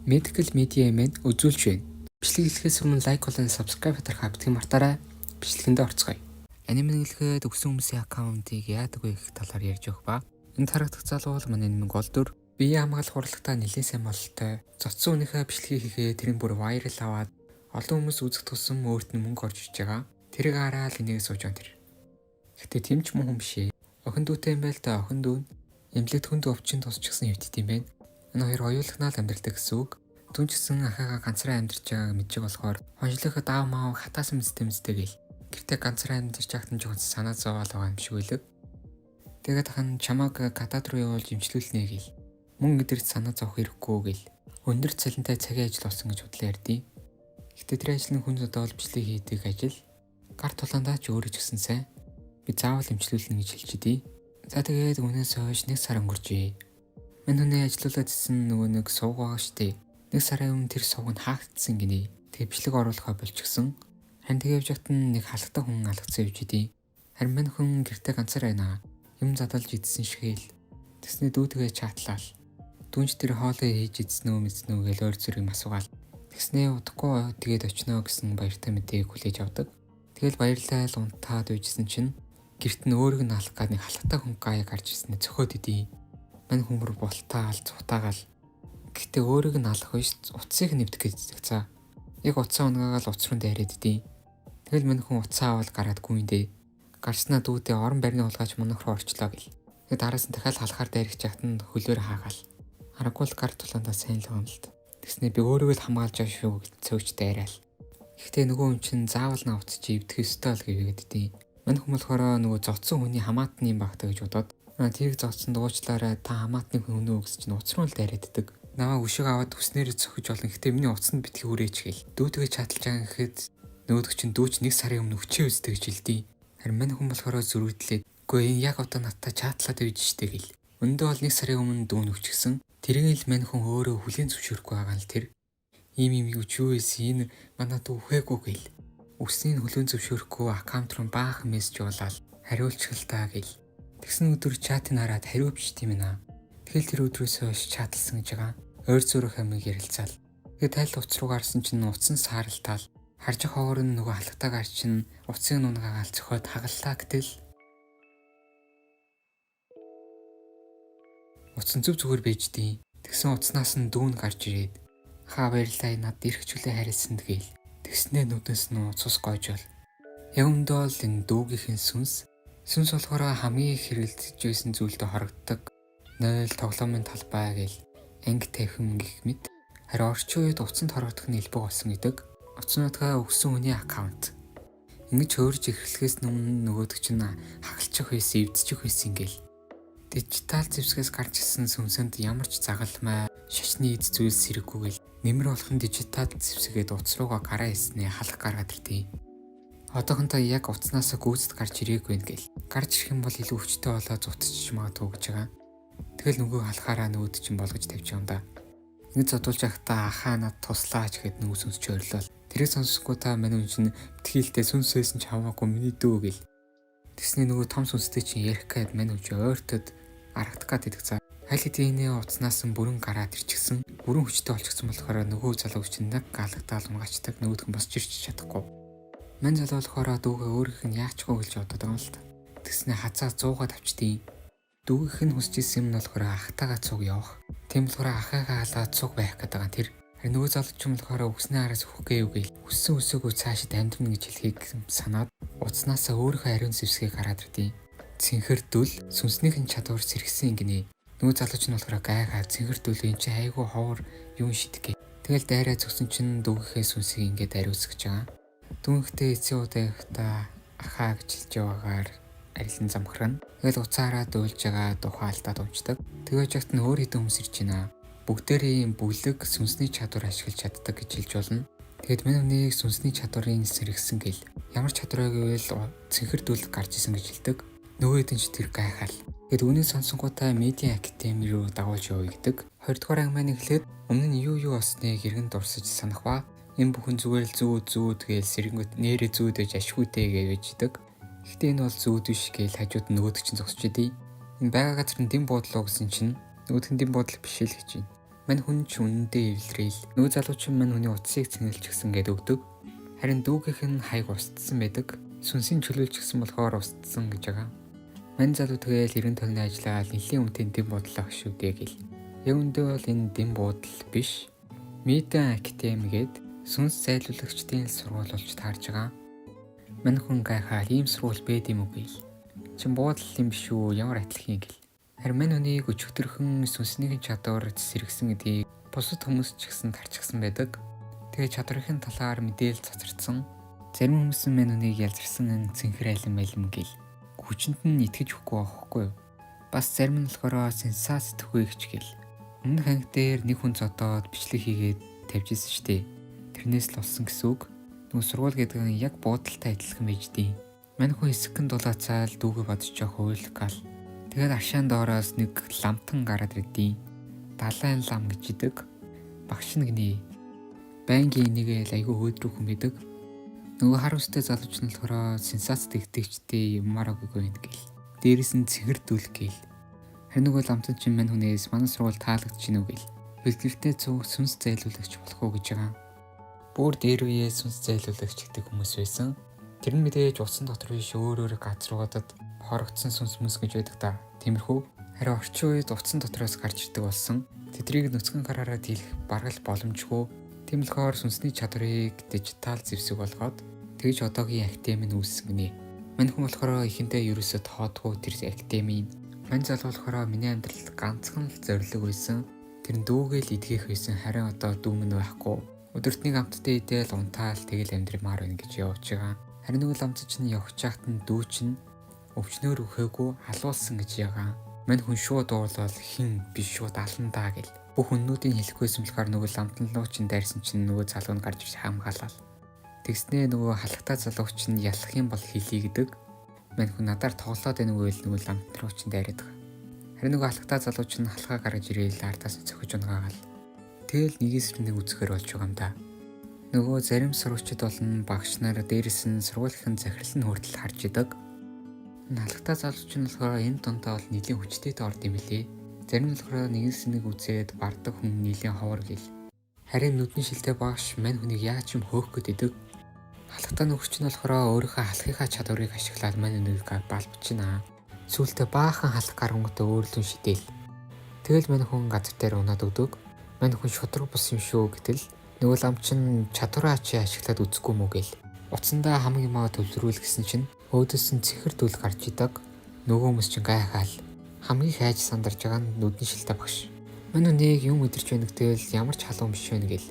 Medical media мэн үзүүлж байна. Бичлэг хэлэхээс өмнө лайк болон subscribe хавтгах мартаарай. Бичлэгэнд орцгоё. Анime хэлэхэд өгсөн хүмүүсийн аккаунтыг яадаг вэ гэх талаар ярьж өгөх ба. Энд харагдах залуу бол манай нэмэг голдвор бие хамгаалах урлагтаа нэлээд сайн бололтой. Цоцсон үнийхээ бичлэгийг хийгээ тэрийн бүр viral аваад олон хүмүүс үзэх тусам өөрт нь мөнгө орж иж байгаа. Тэрийг хараад энийг сууж он тэр. Гэтэ тийм ч муу хүн биш ээ. Охин дүүтэй юм байл та охин дүү эмнэлэгт хүнд өвчин тусчихсан хэвтд юм байна. Энэ хоёр оюулгнаар амьдралтай гэсэн үг. Түн ч гэсэн ахаага ганцаараа амьдарч байгааг мэдж болохоор хонжлоход аав маав хатаасан мэт гээл. Гэртээ ганцаараа амьдарч байхад нь жоохон санаа зовоол байгаа юм шиг үлээ. Тэгээд хан чамааг гадаад руу явуулж имчилүүлнэ гээл. Мөн гэдэрт санаа зовох хэрэггүй гээл. Өндөр цалинтай цагийн ажил болсон гэж бодлоо ярьдیں۔ Гэтэ тэр ажил нь хүн зөдөө бол бичлэг хийдэг ажил. Гар тулаандаа ч өөрөө ч гэсэн сайн. Би заавал имчилүүлнэ гэж хэлчихдээ. За тэгээд үнээс хойш 1 сар өнгөрчээ. Мань хүний ажиллуулаад ирсэн нөгөө нэг сувг байгаа штэ. 1 сарын өмнө тэр сувг нь хаагдсан гинэ. Тэгээ бичлэг оруулахаа болчихсон. Харин тэгээ явж хат нэг халахтай хүн алгацсан явж идэ. Харин мань хүн гэртээ ганцаар байна. Юм задалж идсэн шигээл. Тэсний дүүтэйгээ чатлал. Дүнж тэр хоолоо хийж идсэн үү мэдсэн үү гэж өөр зүрийг асуугаал. Тэснээ удахгүй тэгээд очино гэсэн баяртай мэдээг хүлээж авдаг. Тэгэл баярлал унтаад үйжсэн чинь гэрт нь өөрийг нь алах гад нэг халахтай хүн гаяг гарч ирснээр цохоод идэ. Мань хүмүүр бултаал цутаагаал. Гэхдээ өөрийг нь алах биш утсыг нэвдэх гэж за. Яг утсаа унгаагаал утас руу дайраад идэ. Тэгэл мань хүн утсаа аваад гараад гүйндээ. Гарснаа дүүдээ орон барьны улгаач монох руу орчлоо гэл. Тэгээд араас нь дахиад халахаар дайрах чахтанд хөлөөр хаагаал. Аргагүй л гар тулаандаа сайн л юм л д. Тэснэ би өөрийгөө л хамгаалж байгаа шүү гэж цөөгч дайраал. Гэхдээ нөгөө хүн чинь заавал навц чи ивдэх ёстой л гэвэгэд дий. Мань хүн болохоор нөгөө зодсон хүний хамаатны юм багтаа гэж бодоод тэрийг зодсон дуучлаараа та хамаатны хүн өнөө гэж чинь утас руу л дайрааддаг. Намаа өшөг аваад үснээрээ цохиж олон гэхдээ миний утсанд битгий үрээч гээл. Дүүтэйгээ чаталж байгаа гэхэд нөгөөдөг чинь дүүч 1 сарын өмнө өчөө үздэг гэж хэлдий. Харин мань хүн болохоор зөрүүдлээд үгүй энэ яг одоо надтай чатлаад үйж штэ гээл. Өндөө бол 1 сарын өмнө дүүн өвчихсэн. Тэрийг л мань хүн өөрөө хүлийн зөвшөөрөхгүй байгаа л тэр. Ийм юу ч юу эсэ энэ манай дүү үхээгүй гээл. Үсний хөлөө зөвшөөрөхгүй аккаунт руу баахан мессеж явуулаад хариулчихлаа гээл. Тэгсэн өдөр чатыг хараад хариу биш тийм ээ. Тэгэл тэр өдрөөс хойш чаталсан гэж байгаа. Ойр зүрх амиг ярилцаал. Тэгээд тайл утас руу гарсан чинь утсан сааралтаал. Харж ховор нь нөгөө халахтаа гарч чинь утсыг нунгаагаал цохоод хагаллаа гэтэл утсан зүгээр бэждیں۔ Тэгсэн утаснаас нь дүүн гарч ирээд хаа баярлаа над ирэхчлээ харилсанд гээл. Тэгснээ нүднээс нь цус гойжол. Яг өндөө л энэ дүүгийнхэн сүнс болохоор хамгийн их хэрэгэлдэж байсан зүйлдэ хорогддог. 0 тоглоомын талбай гээл анги тавхим гэх мэт. Харин орчин үед утсанд хорогдох нь илбэг болсон гэдэг. Утаснуудаа өгсөн хүний аккаунт. Ингэж хөөрж эхлэхээс өмнө нөгөөдөг чинь хагалчих байсан, эвдчих байсан гээл. Дижитал зэвсгээс гарч ирсэн сүнсэнд ямар ч загалмай, шашны эд зүйлс хэрэггүйгээл нэмэр болох нь дижитал зэвсгээд утас руугаа гараа хийснээ халах гаргаад иртээ. Одоохондоо яг утаснаас гүйцэд гарч ирээгүй гээл. Гарч ирэх юм бол илүү хүчтэй болоод зутчих магадгүй гэж байгаа. Тэгэл нөгөө халахаараа нөгөөд чинь болгож тавьж юм да. Ингэ зодуулж байхдаа ахаа над туслаач гэхэд нөгөө сүнс ч ойрлол. Тэрийг сонсохгүй та манай хүн чинь битгийлтэй сүнсээс нь чаваагүй миний дүү гээл. Тэсний нөгөө том сүнстэй чинь ярих гээд манай хүн ойртод аргадах гээд идэх цаа. Хайл хэдийнэ утаснаас нь бүрэн гараад ирчихсэн. Бүрэн хүчтэй болчихсон болохоор нөгөө залуу чинь нэг галагдаал унгачдаг нөгөөдх нь босч ирч чадахгүй. Мань залуу болохоор дүүгээ өөрийнх нь яачгүй гэж бодоод байгаа юм л та. Тэснэ хацаа 100-аад авчдیں۔ Дүүгийнх нь хүсэж ирсэн юм нь болохоор ахтайгаа цуг явах. Тийм болохоор ахыгаа халаад цуг байх гэдэг байгаа тэр. Харин нөгөө залуу чинь болохоор өснөө араас өгөхгүй юу гээл. Өссөн өсөөгөө цаашид амьдрна гэж хэлхийг санаад утаснасаа өөрийнхөө ариун зэвсгийг гараад ирдیں۔ Цэнхэрдүүл сүнснийхэн чадвар сэргсэн гинэ. Нөгөө залуу чинь болохоор гайхаад цэнхэрдүүл энэ чинь айгүй ховор юм шидэх гээ. Тэгэл дайраа зөксөн чинь дүүгийнхээ сүнсийг ингээд ариусгаж байгаа. Дүүнхтэй эцсийн удаа явахдаа ахаа гэж хэлж яваагаар арилан замхрана. Тэгэл уцаараа дуйлж байгаа тухаалтад унцдаг. Тэгэж ягт нь өөр хэдэн хүмүүс ирж байна. Бүгдээрээ бүлэг сүнсний чадвар ашиглаж чаддаг гэж хэлж болно. Тэгэд миний сүнсний чадварын сэргсэн гэл. Ямар чадвараа гэвэл цэнхэрдүүл гарч исэн гэж хэлдэг. Нөгөө хэдэн ч тэр гайхаал. Тэгэд үүнийг сонсонгуудаа медиа академи руу дагуулж явъя гэдэг. 2 дугаар ангиманы эхлээд өмнө нь юу болсныг эргэн дурсаж санах ба энэ бүхэн зүгээр л зүүд гээл сэрэнгөт нэрээ зүүд гэж ашгүйтэй гэвэждэг. Гэхдээ энэ бол зүүд биш гээл хажууд нөгөөдөг чинь зогсож идэв. Энэ байгаа газар нь дэм буудлаа гэсэн чинь нөгөөдх нь дэм буудлах биш л гэж байна. Мань хүн ч үнэндээ эвлэрээл. Нөгөө залуучин мань хүний утсыг цэнгэлчихсэн гэд өгдөг. Харин дүүгийнх нь хайг устсан байдаг. Сүнсийн чөлөөлчихсэн болохоор устсан гэж байгаа. Мань залуу тэгэл 90 толны ажиллаад нэлийн үнэтэй дэм бодлоо шүү дээ гэл. Яг үндэ бол энэ дэм бодол биш. Медиа академи гээд сүнс зайлуулагчдын сургууль болж таарж байгаа. Мань хүн гайхаад ийм сургууль байд юм уу гээл. Чин буудлал юм биш үү? Ямар атлах юм гэл. Харин мань хүнийг өчигдөрхөн сүнсний чадвар цэцэрэгсэн гэдгийг бусад хүмүүс ч гэсэн тарчсан байдаг. Тэгээ чадрын талаар мэдээлэл цацарсан. Зарим хүмүүс мань хүнийг ялзарсан энэ цэнхэр айлан байлм гэл. Хүчинд нь итгэж өгөхгүй байхгүй юу? Бас зарим нь болохоор сенсац төхөөгч гэл. Өмнөх анги дээр нэг хүн зодоод бичлэг хийгээд тавьжсэн штеп. Тэрнээс л болсон гэсэн үг. Нөгөө сургууль гэдэг нь яг буудалтай адилхан байж дээ. Мань хүн хэсэгэн дулаацаал дүүгээ бодож явах уйл гал. Тэгээд аршаан доороос нэг ламтан гараад ирдیں۔ Далайн лам гэж идэг. Багш нь гинэ. Байнгийн энийг л айгүй хөөдрөх хүн бидэг. Нөгөө хар устай залууч нь болохоор сенсац тэгтэгчтэй юмараг үгүй юм гэл. Дээрээс нь цэгэрдүүл гэл. Харин нөгөө ламтан чинь мань хүнээс манай сургууль таалагдчихна уу гэл. Бэлгэлтэй цуг сүнс зайлуулагч болох уу гэж байгаа. Бүр дээр үеэ сүнс зайлуулагч гэдэг хүмүүс байсан. Тэр нь мэдээж усан дотор биш өөр газруудад хорогдсон сүнс мүс гэж байдаг та. Тиймэрхүү. Харин орчин үед утсан дотроос гарч ирдэг болсон. Тэдрийг нүцгэн гараараа дийлэх бараг л боломжгүй. Тийм болохоор сүнсний чадрыг дижитал зэвсэг болгоод тэгж одоогийн академи нь үүссэн гинэ. Мань хүн болохоор эхэндээ ерөөсөө тоодгүй тэр академийн. Мань залуу болохоор миний амьдралд ганцхан л зориг байсан. Тэр нь дүүгээл идгэх байсан. Харин одоо дүү минь байхгүй. Өдөрт нэг амттай идэл унтаал тэгэл амьдрмаар байна гэж явж байгаа. Харин нөгөө ламцч нь явж хахад нь дүү чинь өвчнөр өгөөгүй халуулсан гэж ягаа. Мань хүн шууд уулал хин биш шууд аландаа гэл. Бүх хүннүүдийн хэлэхгүйсэн болохоор нөгөө ламтнлуу чинь дайрсан чинь нөгөө залуу нь гарч ирж хамгаалал. Тэгснээ нөгөө халахтаа залууч нь ялах юм бол хэлий гэдэг. Мань хүн надаар тоглоод байна үгүй л нөгөө ламтнлуу чинь дайраад байгаа. Харин нөгөө халахтаа залууч нь халахаа гаргаж ирээл ардаас нь цохиж унагаагаал. Тэгэл нэгээс нэг үзэхэр болж байгаа юм да. Нөгөө зарим сурагчид болон багш нар дээрээс нь сургуулийн захирал нь хүртэл харж идэг. Халахтаа залууч нь болохоор энэ дундаа бол нэлийн хүчтэй дорд юм билээ. Зарим нь болохоор нэгээс нэг үзээд бардаг хүн нэлийн ховор гэл. Харин нүдний шилтэй багш мань хүнийг яаж юм хөөх гэдэг. Халахтаа нөгч нь болохоор өөрийнхөө халахынхаа чадварыг ашиглаад мань хүнийг балбчина. Сүүлдээ баахан халах гарангуудаа өөрлөн шидэл. Тэгэл мань хүн газар дээр унаад өгдөг. Мань хүн шудраг бус юм шүү гэтэл нөгөө ламч нь чадвараа чи ашиглаад үзэхгүй мүү гэл. Утсандаа хамгийн маа төвлөрүүл гэсэн чинь өөдөөс нь цэхэрдүүл гарч идэг. Нөгөө хүмүүс чинь гайхаал. Хамгийн хайж сандарж байгаа нь нүдний шилтэй багш. Мань хүнийг юм өдөрч байна гэтэл ямар ч халуун биш байна гэл.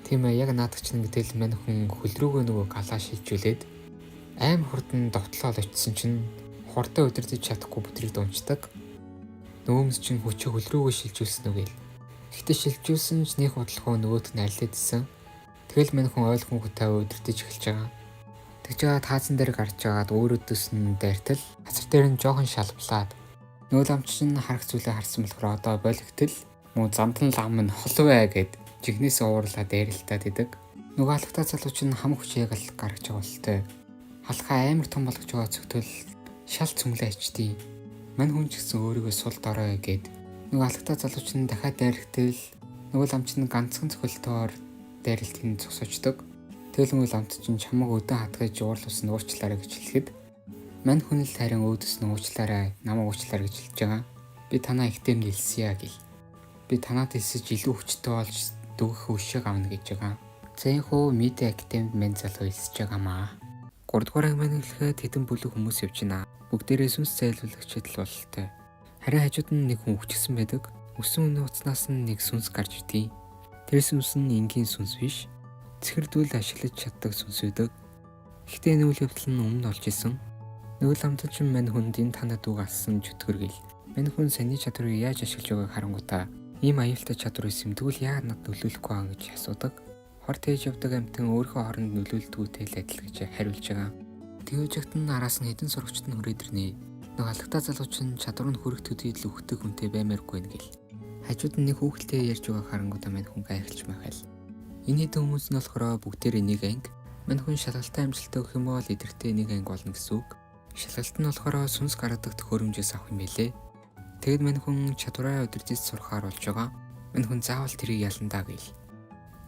Тийм ээ яг наадах чинь гэтэл мань хүн хөл рүүгээ нөгөө галаа шилжүүлээд аим хурдан довтлоо очсон чинь хурдаа өдөрдөж чадахгүй бүтрийг дунчдаг. Нөгөө хүмүүс чинь хүчээ хөл рүүгээ шилжүүлсэн үг гэл. Гэхдээ шилжүүлсэн ч нэг бодлохоо нөгөөт нь аллээдсэн. Тэгэл мань хүн ойлгон хөтэй өдөрдөж эхэлж байгаа. Тэгж байгаа таазан дээр гарч байгаад өөрөөдөөс нь дайртал хацар дээр нь жоохон шалблаад нөгөө ламч чинь харах зүйлээ харсан болохоор одоо болготол муу замтан лам нь холвэ гэд жигнээс уурлаад дайралтаад идэг. Нөгөө халахтаа залууч нь хам хүчээг л гаргаж байгаа болтой. Халахаа амар том болгож байгаа зөвтөл шал цөмлөө ичдээ. Мань хүн ч гэсэн өөрийгөө сул дорой гэд нөгөө халахтаа залууч нь дахиад дайрахтал нөгөө ламч нь ганцхан цохилтоор дайралтын зогсоочдөг. Тэгэл нөгөө ламт чинь чамаг өдөө хатгаж уурлуулсан уучлаарай гэж хэлэхэд мань хүн л харин өөдөөс нь уучлаарай, намайг уучлаарай гэж хэлж байгаа. Би танаа ихтэй нэлсэе гэл. Би танаад хэлсэж илүү хүчтэй болж дөгөх өшөөг авна гэж байгаа. За энэ хөө медиа академид мань залуу хэлсэж байгаамаа. 3 дугаар анги маань хэлэхэд хэдэн бүлэг хүмүүс явж байна. Бүгдээрээ сүнс зайлуулагчид л бололтой. Харин хажууд нь нэг хүн өвчсөн байдаг. Өссөн хүний утаснаас нь нэг сүнс гарч ирдээ. Тэр сүнс нь энгийн сүнс биш. Цэхэрдүүл ашиглаж чаддаг сүнс байдаг. Гэхдээ энэ үйл явдал нь өмнө олж исэн. Нөгөө ламтч мань хүнд энэ танад үг алсан чөтгөргөл. Мань хүн саний чадварыг яаж ашиглаж байгааг харангуйтаа ийм аюултай чадвар эсэмдгүүл яагаад над нөлөөлөхгүй байгаа гэж асуудаг. Хор тээж явдаг амьтан өөрийнхөө хооронд нөлөөлдгүүтэй л адил гэж хариулж байгаа. Тэгэжягт нь араас нь хэдэн сурагчид нь хүрээд ирнэ. Нөгөө халахтаа залууч нь чадвар нь хүрэх төдийд л өгдөг хүнтэй баймааргүй нэг гэл. Хажууд нь нэг хүүхэлтэй ярьж байгаа харангуйтаа мань хүн гайхалж махал. Энэ хэдэн хүмүүс нь болохоор бүгдээрээ нэг анги. Мань хүн шалгалтай амжилттай өгөх юм бол эдгэртээ нэг анги болно гэсэн үг. Шалгалт нь болохоор сүнс гаргадаг төхөөрөмжөөс авах юм билээ. Тэгэд мань хүн чадвараа удирдах сурахаар болж байгаа. Мань хүн заавал тэрийг яландаа гээл.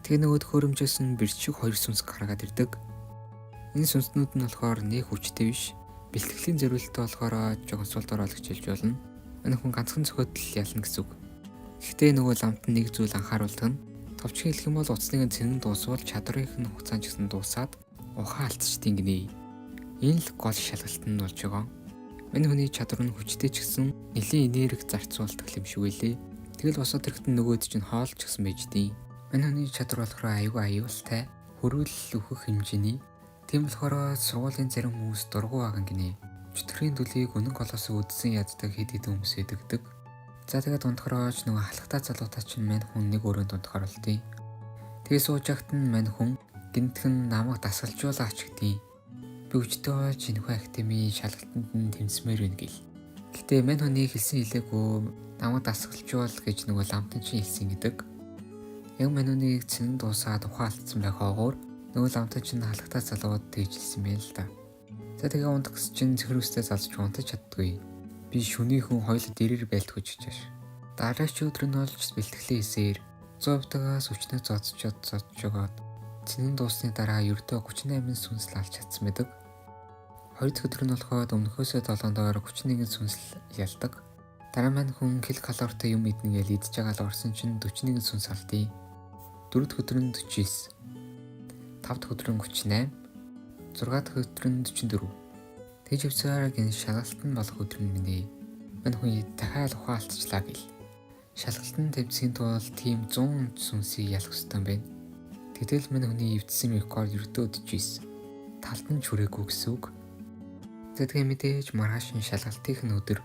Тэгээ нөгөөд хөрөмжөөс нь бэрч шиг хоёр сүнс гаргаад ирдэг. Энэ сүнснүүд нь болохоор нэг хүчтэй биш. Бэлтгэлийн зориултаа болохоор жогсуулдаар олж хэлж болно. Мань хүн ганцхан цохиотл ялна гэсэн үг. Гэхдээ нөгөө ламт нь нэг зүйл анхааруулдаг нь товчхон хэлэх юм бол утасныг цэнэн дуусвал чадрын хугацаанд ч гэсэн дуусаад ухаан алдчихдیں гинэ. Энэ л гол шалгалт нь болж байгаа. Мань хүний чадвар нь хүчтэй ч гэсэн нэлийн энерги зарцуулдаг юм шиг үлээ. Тэгэл босоод ирэхэд нөгөөд чинь хоолч гэсэн байж дээ. Мань хүний чадвар болохоор аюулгүй аюултай, хөрвөл өөхөх хэмжээний. Тийм болохоор сургуулийн зарим хүмүүс дургу байгаа гинэ. Чөтгөрийн төлийг үнэн голоос үдсэн яддаг хэд хэдэн хүмүүс эдэгдэг. За тэгээд унтахрооч нөгөө халахтаа залуутаа чинь мань хүн нэг өрөөнд унтахаар болтыг. Тэгээ сууж ахт нь мань хүн гинтхэн намайг дасгалжуулаач гэдгийг. Би өчтөө Жинхэнэ академийн шалгалтанд нь тэмцмээр байна гэл. Гэтэ мань хүний хэлсэн хэлээгүй намайг дасгалжуул гэж нөгөө ламтан чинь хэлсэн гэдэг. Яг мань хүнийг цэнэн дуусаад ухаалтсан байхаагаар нөгөө ламтан чинь халахтаа залууд тэгжилсэн байл л да. За тэгээ унтах гэсэн чинь цэхрүүстэй залж унтаж чаддгүй. Би шөнийхэн хоёул дээрэр байлтгож чааш. Дараач өдөр нь олж бэлтгэлээ хийсээр 100%-аас өчнөө зодж жогоод цэнэн дуусны дараа ердөө 38 сүнсэл алж чадсан байдаг. Хоёр дахь өдөр нь болоход өмнөхөөсөө 7 доор 31 сүнсэл ялдаг. Дараа маань хүн кил калоритой юм иднэ гэж идж байгаа л орсон чинь 41 сүнс алдъя. Дөрөв дахь өдөр нь 49. 5 дахь өдөр нь 38. 6 дахь өдөр нь 44. Тэгж явсаар гин шалгалтанд болох өдөр нь минь. Мань хүн дахиад ухаалтчлаа гэл. Шалгалтанд тэмцэхийн тулд тийм 100 сүнсийг ялах ёстой юм байна. Тэгтэл мань хүний эвдсэн рекорд ердөө 49. Талд нь чүрээгүй гэсэн үг. Тэгээ мэдээж маргаашин шалгалтын өдөр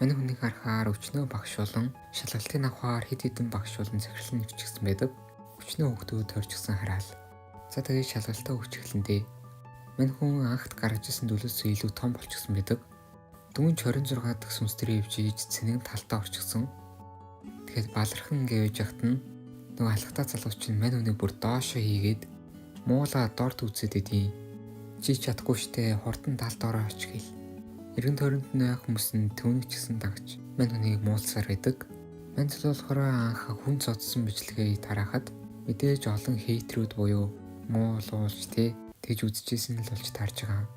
мань хүнийг харахаар өчнөө багшуулан шалгалтын авахаар хэд хэдэн багшуулан захирлан нэвчгсэн байдаг. Өчнөө хөвгдөө тойрчсан хараал. За тэгээ шалгалтаа өчгөлөндөө мань хүн анхт гаргаж исэн дөлөөс илүү том болчихсон байдаг. Дөнгөж 26 дахь сүнстрээ өвжиж цэнэг талтаа орчихсон. Тэгэхэд балархан гэвэж яхад нь нөгөө алхтаа залууч нь мань хүнийг бүр доошоо хийгээд муула дорд үзээд идэв. Чи чадахгүй штэ хурдан талд ороо оч гэл. Эргэн тойронд байх хүмүүс нь төвнөг чсэн дагч мань хүнийг муулсаар байдаг. Мань залуу болохоор анх хүн цодсон бичлэгээ тараахад мэдээж олон хейтерүүд буюу муулуулж тэгж үзчихсэн л болж таарж байгаа.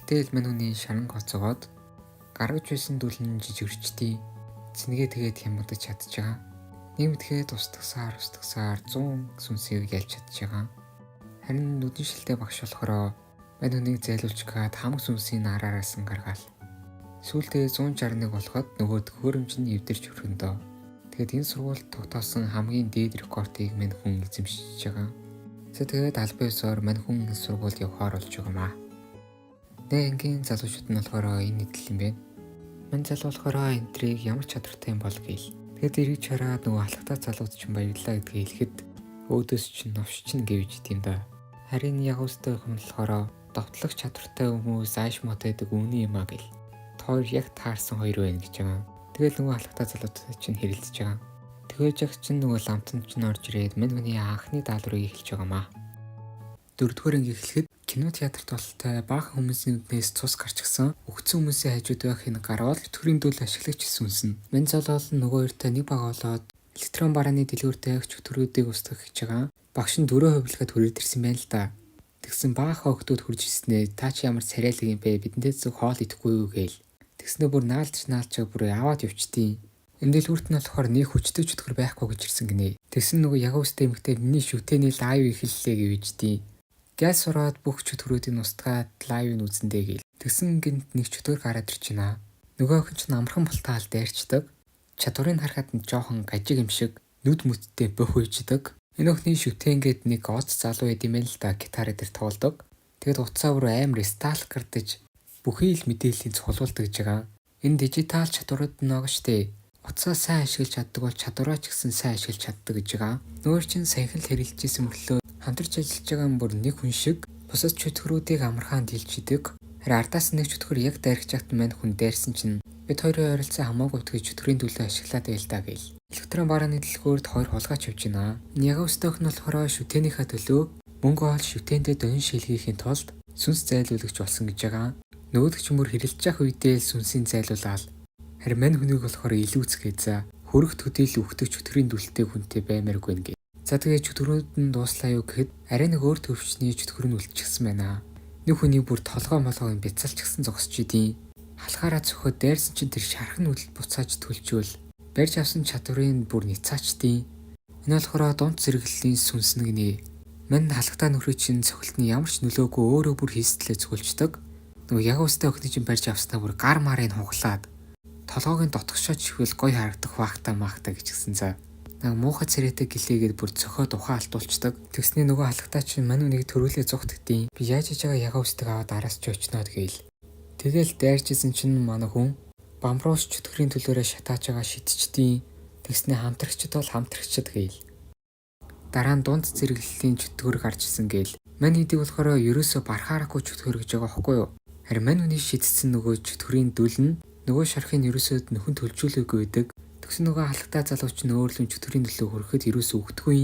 Гэтэл мань хүний шаран гоцогоод гаргаж байсан дүл нь жижигэрчдээ цэнгээ тэгээд хямдаж чадж байгаа. Нэмэдгээд устгасаар 100 сүнсийг ялж чадж байгаа. Харин нүдэн шилтэй багш болохоор мань хүнийг зайлуулж гаад хамаг сүнсийн араараас нь гаргаал. Сүүлдээ 161 болоход нөгөөд хөрөмж нь эвдэрч өрхөндөө. Тэгэд энэ сургуульд тогтоосон хамгийн дээд рекордыг мань хүн эзэмшиж байгаа. Тэгээд албан ёсоор мань хүн сургуульд явахаар болж байгаамаа. Нэг ангийн залуучууд нь болохоор энэ идэл юм байна. Мань залуу болохоор энтрийг ямар чадвартай юм бол гээл. Тэгэд эргэж хараад нөгөө алхтаа залууд ч баярлаа гэдгийг хэлэхэд өөдөөс чинь новш чинь гэвж тийм да. Харин яг өстэй хүмүүс болохоор довтлох чадвартай хүмүүс ааш мот байдаг үний юм аа гэл. Тоор яг таарсан хоёр байна гэж байгаа. Тэгэл нөгөө алхтаа залуудтай чинь хэрэлдэж байгаа. Тэгэж яг чинь нөгөө ламтанд чинь орж ирээд мань хүний анхны даалгаврыг эхэлж байгаамаа. Дөрөвдүгээр анги эхлэхэд кино театрт болтой баахан хүмүүсийн үднээс цус гарч гисэн өгцөн хүмүүсийн хажууд байх энэ гарвал төөрийн дүүл ашиглагч сүнсэн. Мань залуу нөгөө хоёртой нэг баг болоод электрон барааны дэлгүүртэй агч төрүүдийг устгах гэж байгаа. Багш нь дөрөв хувилгаад хүрээд ирсэн байна л да. Тэгсэн баахан охтууд хурж ирснээр та чи ямар царайлаг юм бэ? Бидэнтэй зөв хоол идэхгүй юу гээл. Тэгснээр бүр наалж бүр аваад явчдیں۔ Энэ дэлгүүрт нь болохоор нэг хүчтэй чөтгөр байхгүй гэж ирсэн гинэ. Тэгсэн нөгөө ягуустай эмэгтэй миний шүтээний лайв эхэллээ гэвчдیں۔ Газ сураад бүх чөтгөрүүдийг устгаад лайв нь үзэндээ гээл. Тэгсэн гинт нэг чөтгөр гараад ирчихнэ. Нөгөө охин ч амархан бултаал дайрчдаг. Чадварыг харахад нь жоохон гажиг юм шиг нүд мүдтэй бөх үйждэг. Энэ охины шүтэнгээд нэг оц залуу идэм байл л да, гитар дээр тоглодог. Тэгэд утсаа бүр амар сталкердэж бүхий л мэдээллийг цуглуулдаг гэж байгаа. Энэ дижитал чадварууд нэг штэ. Утсаа сайн ашиглаж чаддаг бол чадвараа ч гэсэн сайн ашиглаж чаддаг гэж байгаа. Нөөр чинь саяхан л хэрэлжсэн мөрлөө хамтарч ажиллаж байгаа юм бүр нэг хүн шиг бусад чөтгөрүүдийг амархан дийлчидэг. Харин ардаас нэг чөтгөр яг дайрч чагт мань хүн дайрсан чинь бид хоёрын ойролцоо хамаагүй утгыг чөтгөрийн төлөө ашиглаад байл та гээл. Электрон барааны дэлгүүрт хоёр хулгайч явж байна. Энэ ягуустойх нь болохоор шүтээнийхээ төлөө мөнгө ол шүтээндээ дон шилгээхийн тулд сүнс зайлуулагч болсон гэж байгаа. Нөгөөдг ч мөр хэрэлж явах үедээ сүнсийн зайлуулаад харин мань хүнийг болохоор илүүцгээд за хөрөх төдийл үхдэг чөтгөрийн дүлтэй хүнтэй баймааргүй нэ. За тэгээ чөтгөрүүд нь дууслаа юу гэхэд арай нэг өөр төвчний чөтгөр нь үлдчихсэн байна. Нэг хүний бүр толгой молгойн бяцалчихсан зогсож идэв. Халахаараа цохоод дайрсан чинь тэр шархан нүдэл буцааж төлжөөл барьж авсан чадварын бүр ницаачдیں۔ Энэ болохоор дунд зэрэглэлийн сүнс нэгнэ. Манд халахтаа нөхрөө чинь цохилтны ямар ч нөлөөгүй өөрөө бүр хийстлээ зөвлждөг. Нөгөө яг устай охины чинь барьж авснаа бүр гар марыг хуглаад толгойн дотгошооч ихвэл гоё харагдах бахта махта гэжсэн за. Нэг муухай царайтай гэлээгээд бүр цохоод ухаан алдуулцдаг. Тэгсний нөгөө халахтаа чинь мань үнийг төрүүлээ зүгтдیں۔ Би яаж хийж байгаа яг устай аваад араас ч очноо тэгээл. Тэгэл дайрчсэн чинь манай хүн бамруус чөтгөрийн төлөөрөө шатааж байгаа шидчдیں۔ Тэгснээ хамтрагчд бол хамтрагчд гээл. Дараа нь дунд зэрэглэлийн чөтгөр гарч исэн гээл. Мань хэдийг болохоор ерөөсө барахаарахгүй чөтгөр гэж байгаа байхгүй юу? Харин мань үний шидсэн нөгөө чөтгөрийн дүл нь нөгөө шархыг ерөөсөө нөхөн төлжүүлээгүй байдаг. Тэгсэн нөгөө халахтаа залууч нь өөрлөн чөтгөрийн төлөө хүрэхэд ерөөсөө өгдөггүй.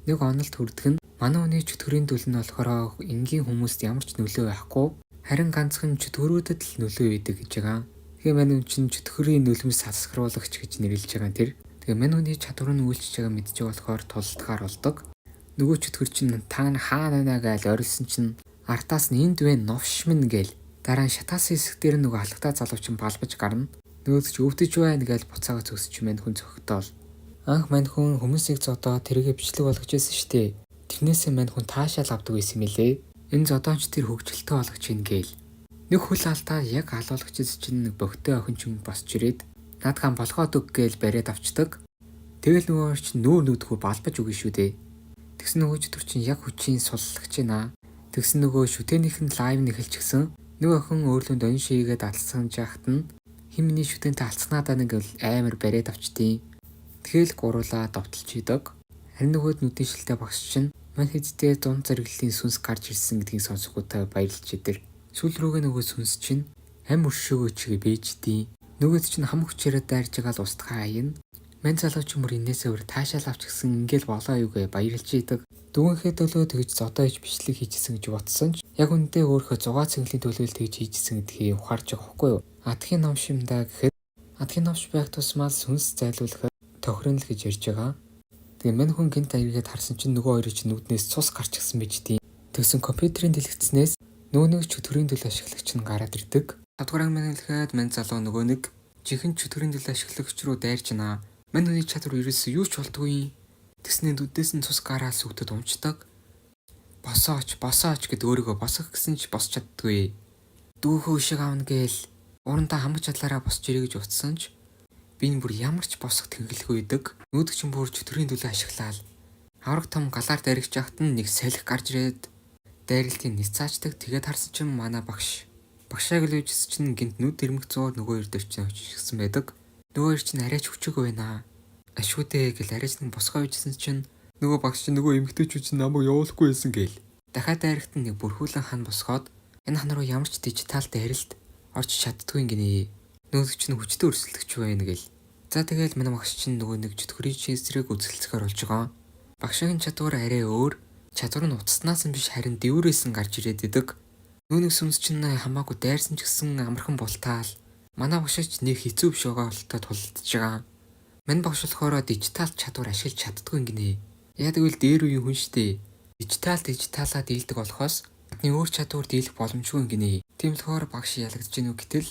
Нэг онолд хүрдэг нь манай үний чөтгөрийн дүл нь болохоор энгийн хүмүүст ямар ч нөлөө байхгүй. Харин ганцхан чөтгөрүүдэд л нөлөө өгдөг гэж байгаа. Тэгээ мань үн чинь чөтгөрийн нулимс сасгаруулагч гэж нэрлэж байгаа тэр. Тэгээ мань үний чадвар нь үйлчж байгаа мэдж байгаа болохоор тулдгаар болдог. Нөгөө чөтгөр чинь та хаана байна гэж орилсон чинь артаас нь энд вэ новшмэн гээл. Дараа нь шатаасан хэсэг дээр нөгөө халахтаа залууч нь балбаж гарна. Нөгөөд ч өвдөж байна гэж буцаага зөсч мань хүн зөгтөөл. Анх мань хүн хүмүүсийг зодоо тэргээ бичлэг болгож байсан штэ. Тэрнээсээ мань хүн таашаал авдаг байсан мэлээ. Энэ зодооч тэр хөгжилтэй болгож ийн гээл. Нэг хөл алдаа яг алуулагчид чинь богтой охин ч босч ирээд наадхан болгоод өг гээл бариад авчдаг. Тэгэл нөгөө чинь нүүр нүдхүү балбаж өгнө шүү дээ. Тэгсэн нөгөө чөтгөр чинь яг хүчийн суллагч байна. Тэгсэн нөгөө шүтэнийх нь лайв нэхэлчихсэн. Нөгөө охин өөрлөнд онь шийгээд алцсан жахт нь химний шүтэнтэй алцснаадаа нэг амар бариад авчдیں۔ Тэгэл гуруулаа довтолж идэг. Харин нөгөөд нүдийн шилтэй багш чинь мань хэдтэй дунд зэрэглэлийн сүнс гарч ирсэн гэдгийг сонсгоотой баярлж идэр. Сүүл рүүгээ нөгөө сүнс чинь ам өршөөгөө чигээ бэждیں۔ Нөгөөд чинь хам хүчээрээ дайрж байгаа л устгаа аян. Мань залууч мөр инээсээ өөр таашаал авч гисэн ингээл болоо юугээ баярлж идэг. Дүгнэхэд төлөө тэгж зодоо иж бичлэг хийжсэн гэж бодсон ч яг үндэ өөрийнхөө 6 цэнглийн төлөөл тэгж хийжсэн гэдгийг ухаарч байгаа хгүй юу. Адхийн номшимдаа гэхэд адхийн номш байх тусмаа сүнс зайлуулахад тохирно л гэж ярьж байгаа. Тэгээ мань хүн гинт аягээд харсан чинь нөгөө хоёрын чинь нүднээс цус гарчихсан байж дээ. Тэгсэн компьютерийн дэлгэцнээс нөгөө нэг чөтгөрийн төлөө ашиглагч нь гараад ирдэг. Чадвараа манилахад мань залуу нөгөө нэг жинхэнэ чөтгөрийн төлөө ашиглагч руу дайрч байна. Мань хүний чадвар ерөөсөө юу ч болдгүй. Тэгснээ нүдээс нь цус гараад сүгдэд унцдаг. Босооч гэд өөрийгөө босох гэсэн ч босч чаддгүй. Дүүхөө шиг аавна гээл урандаа хамгач чадлаараа босч ирээ гэж утсан ч би энэ бүр ямар ч босох тэнхэлгүй идэг. Нүүдг чинь бүр чөтгөрийн төлөө ашиглаад авраг том галаар дайрагч яхад нь нэг салхи гарч ирээд дайралтын ницаачдаг. Тэгээд харсан чинь манай багшааг л үжис чинь гинт нүд ирмэг зуур нөгөө хоёр дээр чинь очижсэн байдаг. Нөгөө хоёр чинь арайч хүчээгүй байна. Ашгүйдээ гэл арайч нэг босгоо үжсэн чинь нөгөө багш чинь нөгөө эмгтээчүүд чинь намайг явуулахгүй байсан гээл. Дахиад дайрагт нэг бүрхүүлэн хан босгоод энэ хан руу ямар ч дижитал дайралт орж чаддгүй гинэ. Нөгөө чинь хүчтэй өрсөлдөгч байна гээл. За тэгэл манай багш чинь нөгөө нэг чөтгөрийн эсрэг үзэлцэхээр болж байгаа. Багшийн чадвар арай өөр. Чадвар нь утаснаас нь биш харин дэврээс нь гарч ирээд идэг. Нөгөө нэг сүнс чинь хамаагүй дайрсан ч гэсэн амархан бултаал. Манай багш ч нэг хэцүү биш байгаа болтой тулдж байгаа. Мань багш болохоор дижитал чадвар ашиглаж чаддгүй гинэ. Яг тэгвэл дээр үеийн хүн штэ. Дижиталаа дийлдэг болохоос бидний өөр чадвар дийлэх боломжгүй гинэ. Тийм болохоор багш ялагдаж гинүү гэтэл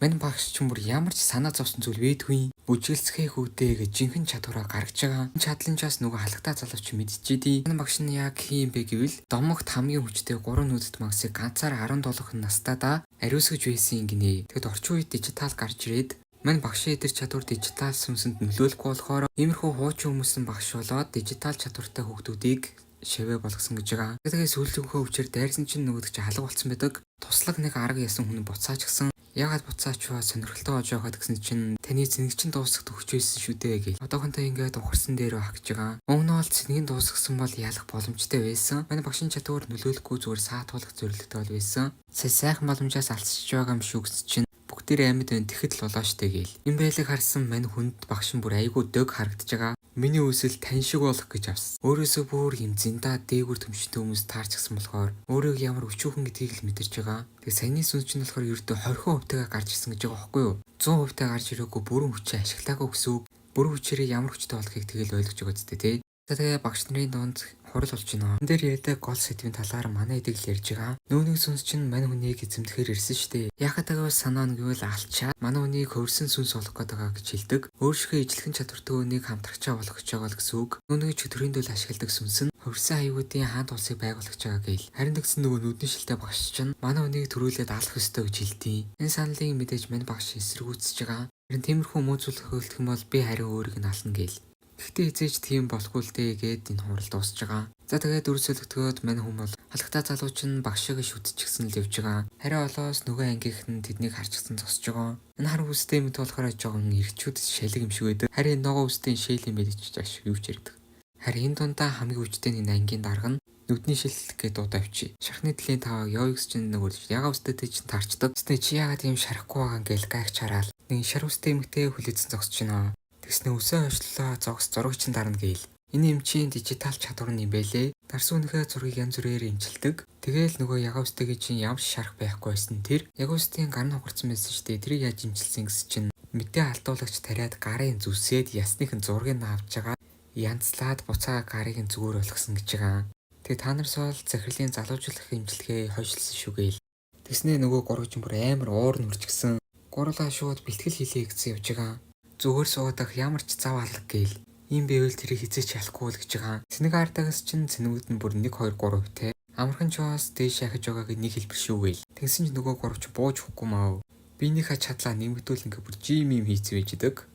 мань багш ч мөр ямар ч санаа зовсон зүйл байдгүй. Бүжгэлцэхээ хүүдээ гэж жинхэнэ чадвараа гаргаж байгаа. Энэ чадлынчаас нөгөө халахтаа залууч мэдчихэдий. Мань багш нь яг хийм бэ гэвэл домогт хамгийн хүчтэй 3 нүдэт магсыг ганцаар 17 настадаа ариусгаж байсан гинэ. Тэгэд орчин үед дижитал гарч ирээд мань багшийн эдэр чадвар дижитал сүнсэнд нөлөөлөхгүй болохоор иймэрхүү хуучин хүмүүсийн багш болоод дижитал чадвартай хүүхдүүдийг шавээ болгосон гэж байгаа. Тэгээ сүүлчийнхөө өвчээр дайрсан чинь нөгөөд чи халга болсон байдаг. Туслаг нэг арга ясан хүн буцаач гсэн. Ягаад буцаачваа сонирхолтой болж байгаад гэсэн чинь таны цэник чинь дуусах төгч байсан шүү дээ гэх. Одоохондоо ингээд ухарсан дээр хагж байгаа. Өмнө нь бол цэнийг дуусгасан бол ялах боломжтой байсан. Манай багшийн чадвар нөлөөлөхгүй зүгээр саатуулах зорилготой бол байсан. Сайхан боломжоос алцчих байгаа юм шүү гэсэн чинь бүгдээр амьд байна тэгэхэд л болоо штэ гээл. Энэ байлыг харсан мань хүнд багш нь бүр айгүй дөг харагдаж байгаа. Миний үсэл тань шиг болох гэж авсан. Өөрөөсөө бүр юм зиндаа дээгүр төмштэй хүмүүс таарчсан болохоор өөрөө ямар өчүүхэн гэдгийг л мэдэрч байгаа. Тэгээ саяны сүнс чинь болохоор ердөө 20% гарч ирсэн гэж байгаа байхгүй юу? 100% гарч ирээгүй бүрэн хүчээ ашиглаагүй гэсэн үг. Бүр хүчээрээ ямар хүчтэй болохыг тэгэл ойлгож байгаа зү тий. За тэгээ багш нарын донд хурал болж байна. Энд дээр яриадаг гол сэдвийн талаар манай эдэг л ярьж байгаа. Нүүнийг сүнс чинь мань хүнийг эзэмдэхээр ирсэн штэ. Яхад тагаа санаа нь гэвэл алчаад манай хүнийг хөрсөн сүнс болох гээд байгаа гэж хэлдэг. Өөршгөө ижлэхэн чадвартай хүнийг хамтрагчаа болгож байгаа л гэсэн үг. Нүүнийг чөтгөрийн дөл ашигладаг сүнс нь хөрсөн аюудын хаант улсыг байгуулагч байгаа гээл. Харин тэгсэн нөгөө нүдний шилтэй багш чинь манай хүнийг төрүүлээд алах ёстой гэж хэлдэг. Энэ саналыг мэдээж мань багш эсэргүүцэж байгаа. Харин тиймэрхүү мууцуулах хөөлдөх юм бол би харин өөрийг нь ална гээл. Гэхдээ эзэж тийм болохгүй л дээ гээд энэ хурал дуусж байгаа. За тэгээд дүрсэлдэгтгөөд мань хүн бол халахтаа залууч нь багшиг шүтчихсэн л явж байгаа. Харин олоос нөгөө ангийнх нь тэднийг харчихсан зогсож байгаа. Энэ хар үстэй мэт болохоор жоохон ирчүүд шалиг юм шиг байдаг. Харин нөгөө үстэй шээл юм байдаг ч ашиг юу ч ярьдаг. Харин энэ дундаа хамгийн хүчтэй энэ ангийн дарга нь нүдний шил гээд дуудаа авчи. Шархны дэлхийн таваа ёйгс чинь нөгөө яга үстэй чинь таарчдаг. Тэсний чи яагаад тийм шарахгүй байгаа гээл гайхаж хараад. Нэг шар үстэй эмэгтэй хүлээдсэн зогсож байна. Тэснэ өсөө хойшлоо зогс зурагчин дарна гээл. Энэ юм чинь дижитал чадвар юм байлээ. Дарсан үнэхээ зургийг янз бүрээр имчилдэг. Тэгээл нөгөө яга үстэйг чинь ямар ч шарах байхгүй байсан тэр. Яга үстэй гар нь хугарсан байсан шүү дээ. Тэрийг яаж имчилсэн гэсэн чинь мэдээ алдуулагч тариад гарын зүсээд ясных нь зургийг авч байгаа. Янзлаад буцаа гарыг нь зүгээр болгосон гэж байгаа. Тэгээ та нар сол захирлын залуужуулах имчилгээ хойшлсон шүү гээл. Тэснэ нөгөө гурвч бүр амар уур нүрчгсэн. Гурлаа шууд бэлтгэл хийлээ гэсэн явж байгаа. Зүгээр суудах ямар ч зав алга гээл. Ийм байвал тэрийг хизээч ялахгүй л гэж байгаа. Цэнийг ардагас чинь цэнүүд нь бүр 1 2 3 те. Амархан чоос дээш яхаж байгааг нэг хэлбэр шүү гээл. Тэгсэн чинь нөгөө гурвч бууж өгөхгүй маа. Биенийхээ чадлаа нэмэгдүүл ингээ бүр жим юм хийцээ байждаг.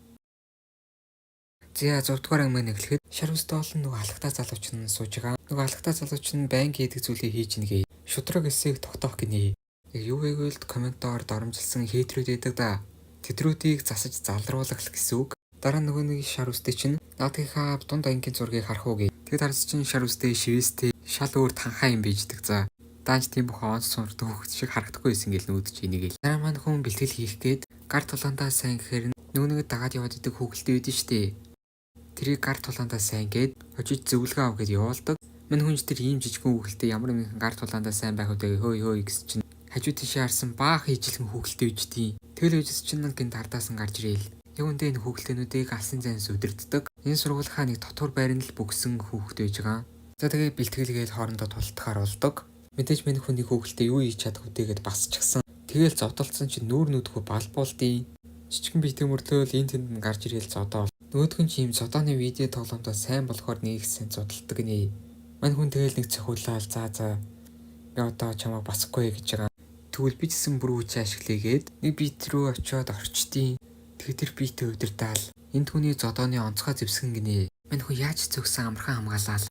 За 6 дугаар ангиа нэглэхэд шар үстэй олон нөгөө алхтаа залууч нь сууж байгаа. Нөгөө алхтаа залууч нь байнг хийдэг зүйлийг хийж нэгэ. Шудраг эсээг тогтоох гинэ. Яг юу гэвэл комментоор доромжилсан хейтрүүд байдаг да. Тэдрүүдийг засаж залруулах гэсэн үг. Дараа нөгөө нэг шар үстэй чинь наадгийнхаа дунд ангийн зургийг харах уу гээ. Тэгэд харц чинь шар үстэй шивэстэй шал өөр танхаа юм бийждэг за. Даанч тийм бүх онц сурдаг хөвгт шиг харагдахгүй байсан гэл нүүдч энийг л. Дараа маань хүн бэлтгэл хийх гээд гар тулаандаа сайн гэхээр нөгөө нэг дагаад яваад идэг хөөгөлтэй байдэн штэ. Тэрийг гар тулаандаа сайн гээд хожиж зөвлөгөө ав гэд явуулдаг. Мань хүнч тэр ийм жижигхэн хөөгөлтэй ямар нэгэн гар тулаандаа сайн байх үдэ хөөй гэсэн чинь хажуу тийшээ харсан баах хийжилхэн хөөгөлтэй үждیں۔ Тэгэл үжис чинь гинт ардаасан гарч ирээл. Яг үндэ энэ хөөгөлтөнүүдийг алсын зайнаас удирддаг. Энэ сургуулийнхаа нэг дотор байранд л бүгсэн хөөгөлт байж байгаа. За тэгээ бэлтгэлгээд хоорондоо тултахаар болдог. Мэдээж миний хүний хөөгөлтөө юу хийж чадах үдээгээд басчихсан. Тэгэл зодолцсон чинь нүүр нүдгүү балбуулдیں۔ Жижигэн биетэй мөрлөөл энэ тэнд гарч ирээл зодоол. Нүүдгэн чи юм зодооны видео тоглоомдоо сайн болохоор нэг их сайн зодтолдог нэ. Мань хүн тэгэл нэг цохиулаад за би одоо чамаа басахгүй гэж байгаа. Тэгвэл би гэсэн бүр үчи ашиглагээд нэг бит рүү очиод орчдیں۔ Тэгээд тэр битээ удирдаал. Энэ түүний зодооны онцгой зэвсгэн гинэ. Мань хүн яаж цогсон амархан хамгаалал.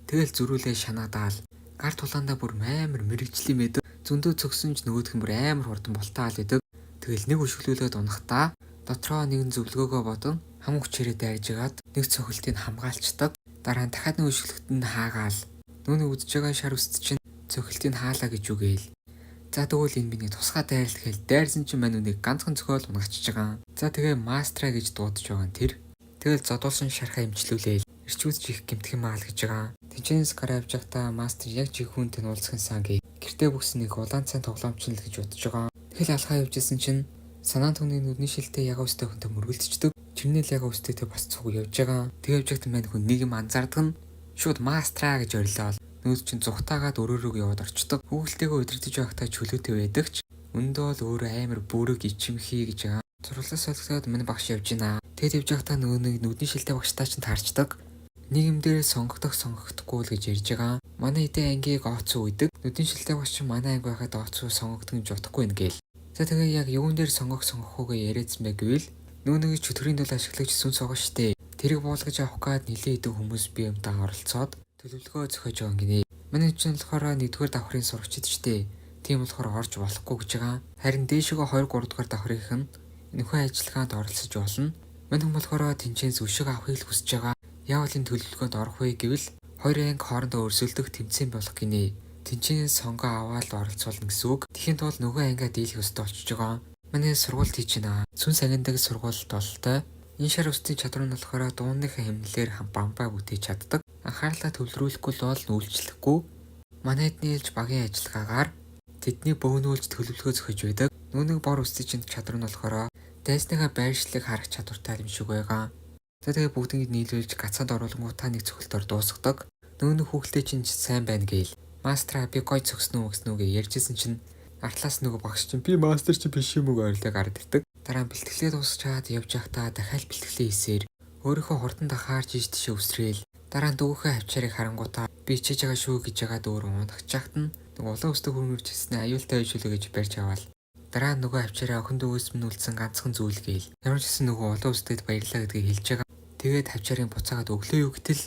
Тэгэл зөрүүлээ шанаадаал. Гар тулаандаа бүр амар мэрэгжлийн мэд. Зөндөө цогсон ч нөгөөх нь бүр амар хурдан болтаал идэг. Тэгэл нэг өшгөлүүлээд унахтаа дотроо нэгэн зөвлөгөөгөө бодон хам хүчээрээ дайжгаад нэг цохилтыг хамгаалцдаг. Дараа нь дахиад нэг өшгөлөгт нь хаагаал. Нүуний үдж байгаа шар үст чинь цохилтыг хаалаа гэж үгээл. За тэгвэл энэ миний тусгай дайралт хэл дайрсан чинь мань үнийг ганцхан цохиол унгачиж байгаа. За тэгээ мастра гэж дуудаж байгаа тэр. Тэгэл зодуулсан шархаа имчлүүлээл. Ирчүүд чих гэмтэх юм аа л гэж байгаа. Тэнчэнс гараа явж байхдаа мастер яг жихүүн тэнүүлсхэн сан гээ. Гэртээ бүкс нэг улаан цай тоглоомч л гэж бодож байгаа. Тэгэл алхаа явжсэн чинь санаан түүний нүдний шилтэй яга өстэй хүнтэй мөргөлдчихдөг. Чирнэл яга өстөйтэй бас цуг явж байгаа. Тэгээ явж байхдаа мань хүн нэг юм анзаардаг нь шууд мастра гэж орилоо. Нүүд чинь зүхтаагаад өрөөрөө яваад орчдөг. Хүүхэлтэйгээ удирдах байхдаа чөлөөтэй байдаг ч өндөө л өөрөө амар бүрэг ичимхий гэж байгаа. Зурлаас солиход минь багш явж байна. Тэгэд явж байхдаа нөгөө нэг нүдний шилтэй багштай чинь таарчдаг. Нийгэмдээ сонгогдохгүй л гэж ярьж байгаа. Манай эдийн ангийгооцсон үйдэг. Нүдний шилтэй багш чинь манай анги байхадооцсон сонгогдох гэж бодохгүй юм гээл. За тэгээ яг юун дээр сонгохгүйгээ яриадсан бэ гэвэл нөгөө нэг чөтгөрийн дул ашиглагч сүнс байгаа штэ. Тэрийг буулгаж авах гээд нилээ идэв хүмүүс бие юмтай оролцоод төлөвлөгөө зохиож байгаа гинэ. Манай чинь болохоор 1-р давхрын сурагчид штэ. Тийм болохоор орж болохгүй гэж байгаа. Харин дээшгөө 2-3 дугаар давхрынх нь нөхөн ажиллагаанд оролцож болно. Мань хүн болохоор тэнцэнс өшиг авахыг л хүсэж байгаа. Яавал энэ төлөвлөгөөнд орох вэ гэвэл хоёр анги хоорондоо өрсөлдөх тэмцээн болох гинэ. Тэнцэнс сонгоо аваад оролцуулна гэсэн үг. Тэхийн тулд нөгөө ангиа дийлэх ёстой болчихж байгаа. Манай сургуульд хийж байна. Сүнс ангидаг сургуульд болтой. Энэ шар үстийн чадвар нь болохоор дуунныхаа хэмнэлээр бамбаа бүтээж чаддаг. Анхаарлаа төвлөрүүлэхгүй л бол нүүлжлэхгүй. Манайд нийлж багийн ажиллагаагаар тэдний бөөнүүлж төлөвлөгөө зохиж байдаг. Нүг бор үстийн чадвар нь болохоор дайсныхаа байршлыг харах чадвартай юм шиг байгаа. За тэгээ бүгдийг нийлүүлж гацаанд оруулангуудаа нэг цогцолтоор дуусгадаг. Нөгөө хүүхдээ чинь сайн байна гээл. Мастера би гой цогсноо өгснөөгээ ярьжсэн чинь артлаас нөгөө багш чинь би мастер чи биш юм уу ойрлоо гараад ирдэг. Дараа нь бэлтгэлээ дуусчаад явж байхдаа дахиад бэлтгэлээ хийсээр өөрийнхөө хурдан дахаарж иж тийшээ үсрээл. Дараа нь дүүхээ хавчаарыг харангуудаа би чиж байгаа шүү гэж яагаад өөр унахчаахт нь нөгөө улаан өстө хөрмөрч хэлснэ аюултай байжулаа гэж барьж аваал. Дараа нь нөгөө хавчаараа охин дүүгээс минь үлдсэн ганцхан зүйл гээл. Ямар ч гэсэн нөгөө улаан өстэд баярлаа гэдгийг хэлж байгаа. Тэгээд хавчаарын буцаагаад өглөө юу гэтэл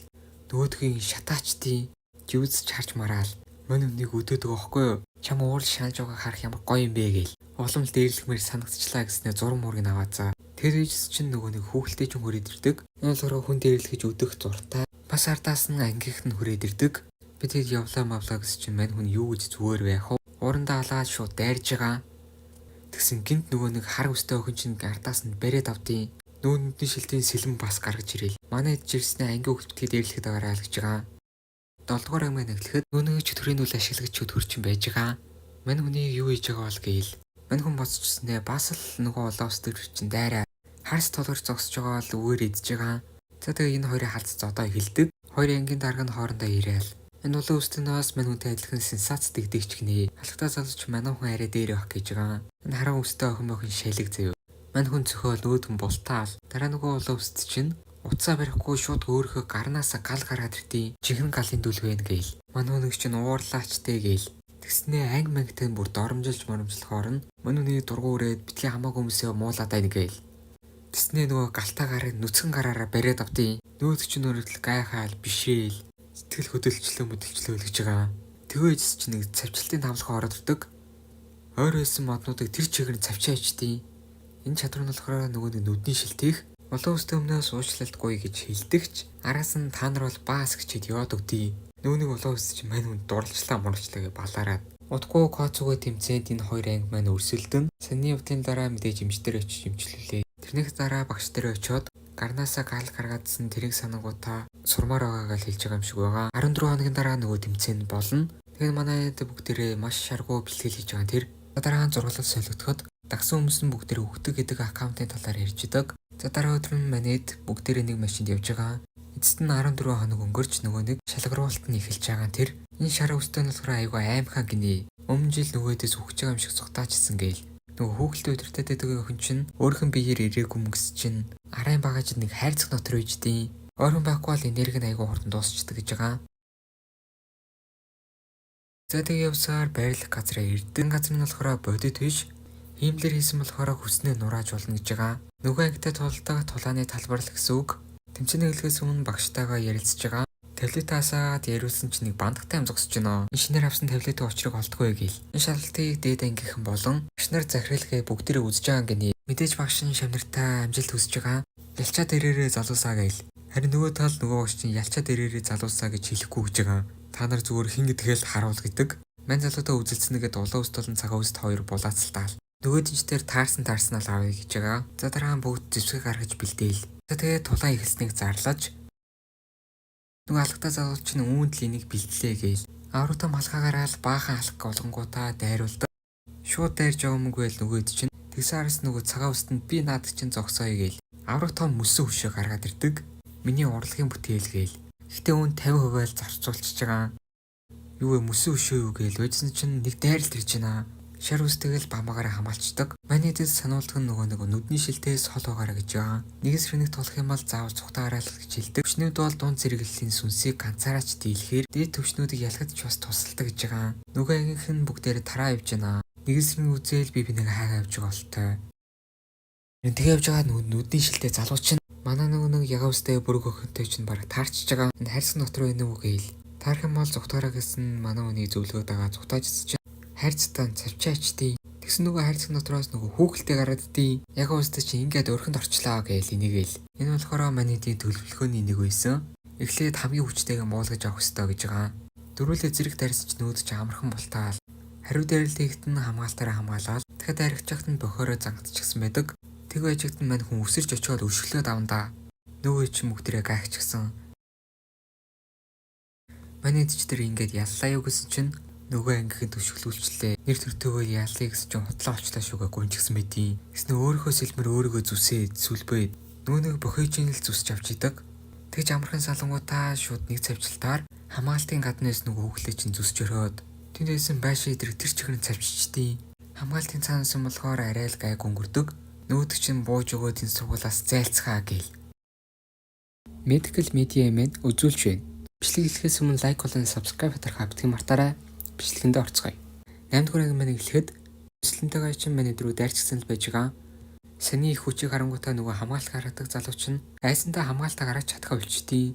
нөгөөдгийн шатаачдын живс чарж мараал. Мань үнийг өдөөд байгаа хгүй юу? Чам уурал шаалж байгаа харах ямар гоё юм бэ гээл. Улам л дээрлэхмээр санагдчихлаа гэснээр зурм мургийг аваацаа. Тэр үеэс чинь нөгөө нэг хүүхэлтэй ч хүрээд ирдэг. Энэ болохоор хүн дээрлэхэж өдөх зуртай. Бас ардаас нь ангихт нь хүрээд ирдэг. Би тэгэд явлаа мавлаа гэсэн чинь мань хүн юу гэж зүгээр байх вэ? Урандаа алаад шууд дайрж байгаа. Тэгсэн гинт нөгөө нэг хар үстэй охин чинь ардаас нь бариад авдیں۔ Нөгөө нүдний шилтийн сэлэм бас гаргаж ирээл. Манай хэд жирснээ анги хөлбөтгий дээрлэхэд байгаараа л гэж байгаа. 7 дугаар ангиа нэглэхэд нөгөө чөтгөрийн үл ашиглагч чөтгөрчин байж байгаа. Мань хүний юу хийж байгаа бол гээл. Мань хүн боцчихснээ бас л нөгөө улаан өстөг чинь дайраа. Харс толгор зогсож байгаа л үгээр идж байгаа. За тэгээ энэ хоёрын халдц одоо эхэлдэг. Хоёр ангийн дарга нь хоорондоо ирээл. Энэ улаан өстөнөөс мань хүнтэй адилхан сенсац дэгдэгч гинэ. Алхтаа залууч манай хүн арай дээр байх гэж байгаа. Энэ хараа өстэй охин охин шалиг заяа. Мань хүн цөхөөл өөдгөн бултаал. Дараа нөгөө улаан өст чинь утсаа барихгүй шууд өөрийнхөө гарнаасаа гал гараад иртий. Чихрэн галын дүлвэн гээл. Мань хүн чинь уурлаачтэй гээл. Тэгснээ анги мангтай бүр доромжилж моромжлохоор нь мань хүний дургуун өрөөд битгий хамаагүй хүмүүсээ муулаад айн гээл. Тэгснээ нөгөө галтаа гарыг нүцгэн гараараа бариад авдیں۔ Нөөд чинь өөрөлд гайхаал бишээл. Сэтгэл хөдөлчлөө гэж байгаа. Тэгвэж чинь нэг цавчлалтын тавлахаа ороод ирдэг. Ойр байсан моднуудыг тэр чигээр нь цавчаачдیں۔ Энэ чадвар нь болохоор нөгөө нэг нүдний шилтэх улаан өстэй өмнөөс уучлалтгүй гэж хэлдэгч араас нь та нар бол баас гэчихэд яваад өгдөө. Нөгөө нэг улаан өс чинь мань хүн дурлцлаа мурчлаа гэж балаараад. Удахгүй коцугаа тэмцээд энэ хоёр анги маань өрсөлдөн. Саний явдлын дараа мэдээж эмчтэр очиж эмчлүүлээ. Тэрнийх дараа багш дээр очиод гарнаасаа гал гаргаадсан тэрийг санангуудаа сурмаар байгаагаа хэлж байгаа юм шиг байгаа. 14 хоногийн дараа нөгөө тэмцээн болно. Тэгээд манайд бүгдээрээ маш шаргуу бэлтгэл хийж байгаа. Тэр дараа нь зурглал солигдоход дагсан хүмүүс нь бүгдээрээ өгдөг гэдэг аккаунтын талаар ярьж идэг. За дараа өдөр нь манайд бүгдээрээ нэг машинд явж байгаа. Эцэст нь 14 хоног өнгөрч нөгөө нэг шалгаруулалт нь эхэлж байгаа. Тэр энэ шар өстэй нь болохоор айгүй аимхаа гинэ. Өмнө жил нөгөөдөөс өгч байгаа юм шиг цухтаачсан гээл. Нөгөө хүүхэлтэй өдөртэй дэдэг охин чинь өөрхөн биеэр ирээгүй мөнгөс чинь арайн багаж нэг хайрцаг нотор үйждیں۔ Ойрхон байхгүй бол энерги нь айгүй хурдан дуусчдаг гэж байгаа. За тэгээ явсаар байрлах газараа ирдэг. Газар нь болохоор бодит биш. Хиймлэр хийсэн болохоор хүснээ нурааж болно гэж байгаа. Нөгөө ангитай тулдаг тулааны талбар л гэсэн үг. Тэмцээний эхлэхээс өмнө багштайгаа ярилцж байгаа. Таблетаасаа яриулсан чинь нэг бандагтай юм зогсож байна. Инженер авсан таблетын учрыг олдгүй гээл. Энэ шалгалтыг дээд ангийнхан болон багш нар захиралгаа бүгдээрээ үзэж байгаа гинэ. Мэдээж багш нь шамнартай амжилт хүсэж байгаа. Ялчаа дээрээ залуусаа гээл. Харин нөгөө тал нөгөө багш чинь ялчаа дээрээ залуусаа гэж хэлэхгүй гэж байгаа. Та нар зүгээр хин гэдгээл харуул гэдэг. Мань залуудаа үзэлцэнэ гэдэг улаан өст болон цагаан өст хоёр булаацалтаал. Нөгөөдөнчдөр таарсан авъя гэж байгаа. За дараа нь бүгд зэвсэг гаргаж бэлдээл. За тэгээд тулаан ихэлснийг зарлаж нөгөө алхтаа залууч нь үүнд л энийг бэлтлээ гээл. Аврагтаа малгаагаараа л баахан алх голонгуудаа дайруулдаг. Шууд дайрж яваагүй л нөгөөд чинь тэгсэн араас нөгөө цагаан өстэнд би наад чинь зогсооё гээл. Авраг том мөсөн хөшөө гаргаад ирдэг. Миний урлагийн бүтээл гээл. Гэхдээ үүн 50% л зарцуулчихж байгаа. Юу вэ мөсөн хөшөө юу гээл. Өжсөн чинь нэг дайралт ирж байна. Шар үстэйгэл бамбагаараа хамгаалцдаг. Манай дэс сануулдаг нөгөө нүдний шилтээс хол байгаараа гэж байгаа. Нэгэн сэрнийг тулах юм бол заавал цухтаагаараа л гэж хэлдэг. Төвчнүүд бол дунд зэрэглэлийн сүнсийг ганцаараач дийлэхээр дээд төвчнүүдийг ялахад ч бас тусалдаг гэж байгаа. Нөгөө ангийнх нь бүгдээрээ тараа явж байна. Нэгэн сэрний үзэл би нэг хайгаа явж байгаа болтой. Тэгээ явж байгаа нүдний шилтээ залууч нь манай нөгөө ягаан үстэй бүрэг охинтой чинь бараг таарчж байгаа. Энэ хайрсан дотор байна уу гээл. Таарах юм бол цухтаараа гэсэн манай хүний зөвлөгөөд байгаа цухтаажсэн чинь хайрцагтаа цавчаачдیں۔ Тэгсэн нөгөө хайрцаг дотроос нөгөө хүүхэлтэй гараад дий. Яг уустай чи ингээд өрхөнд орчлаа гээл энийгээл. Энэ болохоор манийдийн төлөвлөгөөний нэг байсан. Эхлээд хамгийн хүчтэйгээ муулгаж авах ёстой гэж байгаа. Дөрүүлээ зэрэг тарьсан ч нөөд ч амархан бултаал. Хариу дайралтын нь хамгаалтаараа хамгаалаад дахиад аригчагт нь бохороо зангадчихсан байдаг. Тэг байжгт нь мань хүн өсөрж очиод өвшглөөд авандаа. Нөгөө чи мөгдрээ гайхчихсан. Манай эцч тэр ингээд яллаа юу гэсэн чинь нөгөө ангийнхын төшөглүүлчлээ. Нэр төртөөгөө яалыг гэсэн чинь хутлаа олчлаа шүүгээ гончихсан мэдий. Гэснэ өөрийнхөө сэлмэр өөрийгөө зүсээд сүлбээд Нүүнийг бохижин л зүсч авч идэг. Тэгж амархан салангуудаа шууд нэг цавжилтаар хамгаалтын гаднаас нөгөө хөглөө чинь зүсч өрөөд тэндээсэн байшаа идрэг тэр чигээр цавчичдیں۔ Хамгаалтын цаанаас болохоор арай л гайг өнгөрдөг. Нүүд чинь бууж өгөөд энэ сургуулаас зайлцгаа гээл. Medical Media Man үзүүлж байна. Бичлэг эхлэхээс өмнө лайк болон subscribe хавтгах мартаарай. Бичлэгэндээ орцгоё. 8 дугаар анги маань эхлэхэд өсөлтөнтэйгээ чинь манай дөрөв дайрчсан л байж байгаа. Саний их хүчийг харангуйтаа нөгөө хамгаалт гаргадаг залууч нь айсандаа хамгаалтаа гаргаж чадхаа болчдیں۔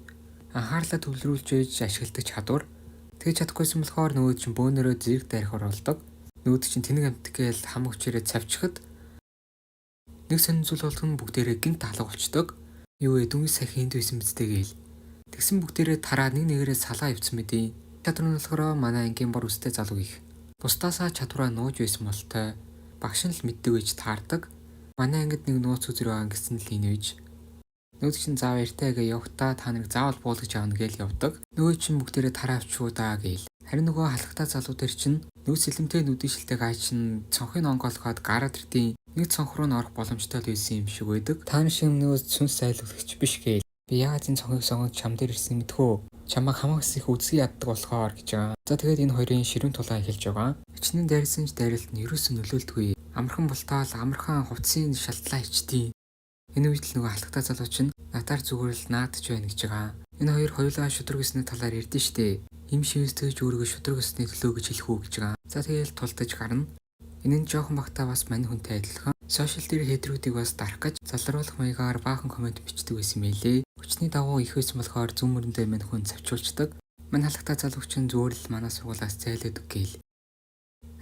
Анхаарлаа төвлөрүүлж ээж ашигладаг чадвар. Тэгж чадахгүйсэн болохоор нөгөө чинь бөөнөрөө зэрэг дайрах оролдог. Нөгөө чинь тэнэг амтгээл хам хүчээрээ цавчихад нэг сонин зүйл болгон бүгдээрээ гинт алга болчдөг. Юу вэ дүнгийн сахин энд байсан мэт гээл. Тэгсэн бүгдээрээ тараа нэг нэгээрээ салаа явцсан мэдээ. Чадвар нь болохоор манай ангийн бор үстэй залуу их. Бусдаасаа чадвараа нууж байсан болтой. Багш нь л мэддэг гэж таардаг. Манай ангид нэг нууц үзэр байгаа гэсэн л инээж. Нөгөө чинь заав яртайгаа явахтаа та нарыг заавал буулгаж аавна гээл явдаг. Нөгөө чинь бүгдээрээ тараа авчуудаа гээл. Харин нөгөө халахтаа залуу дээр чинь нөөц сэлэмтэй нүдийн шилдэг ай чинь цонхын онгоолгоод гараад ирдیں۔ Нэг цонх руу н орох боломжтой л байсан юм шиг байдаг. Таан шиг нөгөө сүнс сайлгуулагч биш гээл. Би яагаад энэ цонхыг сонгоод чам дээр ирсэн мэдхүү. Чамаа хамаагс их үзгий яддаг болохоор гэж байгаа. За тэгээд энэ хоёрын ширүүн тулаан эхэлж байгаа. Хичнээн дайрсан ч дайралт нь ерөөсөө нөлөөлдөггүй. Амархан болтоол амархан хувцсын шалтлаа ичдیں۔ Энэ үед л нөгөө халахтаа залуу чинь натаар зүгээр л наадч байна гэж байгаа. Энэ хоёр хоёулаа шудраг гэсний талаар ярьдэн штэ. Им шивэстэж өөрийгөө шудраг гэсний төлөө гэж хэлэх үү гэж байгаа. За тэгээд тулдаж гарна. Энэ нь жоохон багтаа бас мань хүнтэй адилхан. Сошиал дээр хэдрүүдийг бас дарах гэж залруулах маягаар баахан комент бичдэг байсан мэлээ. Хүчний дагуу их байсан болохоор зүүн мөрөндөө мань хүн завчуулцдаг. Мань халахтаа залууч нь зүгээр л манай сургуулаас зайлаадаг гээл.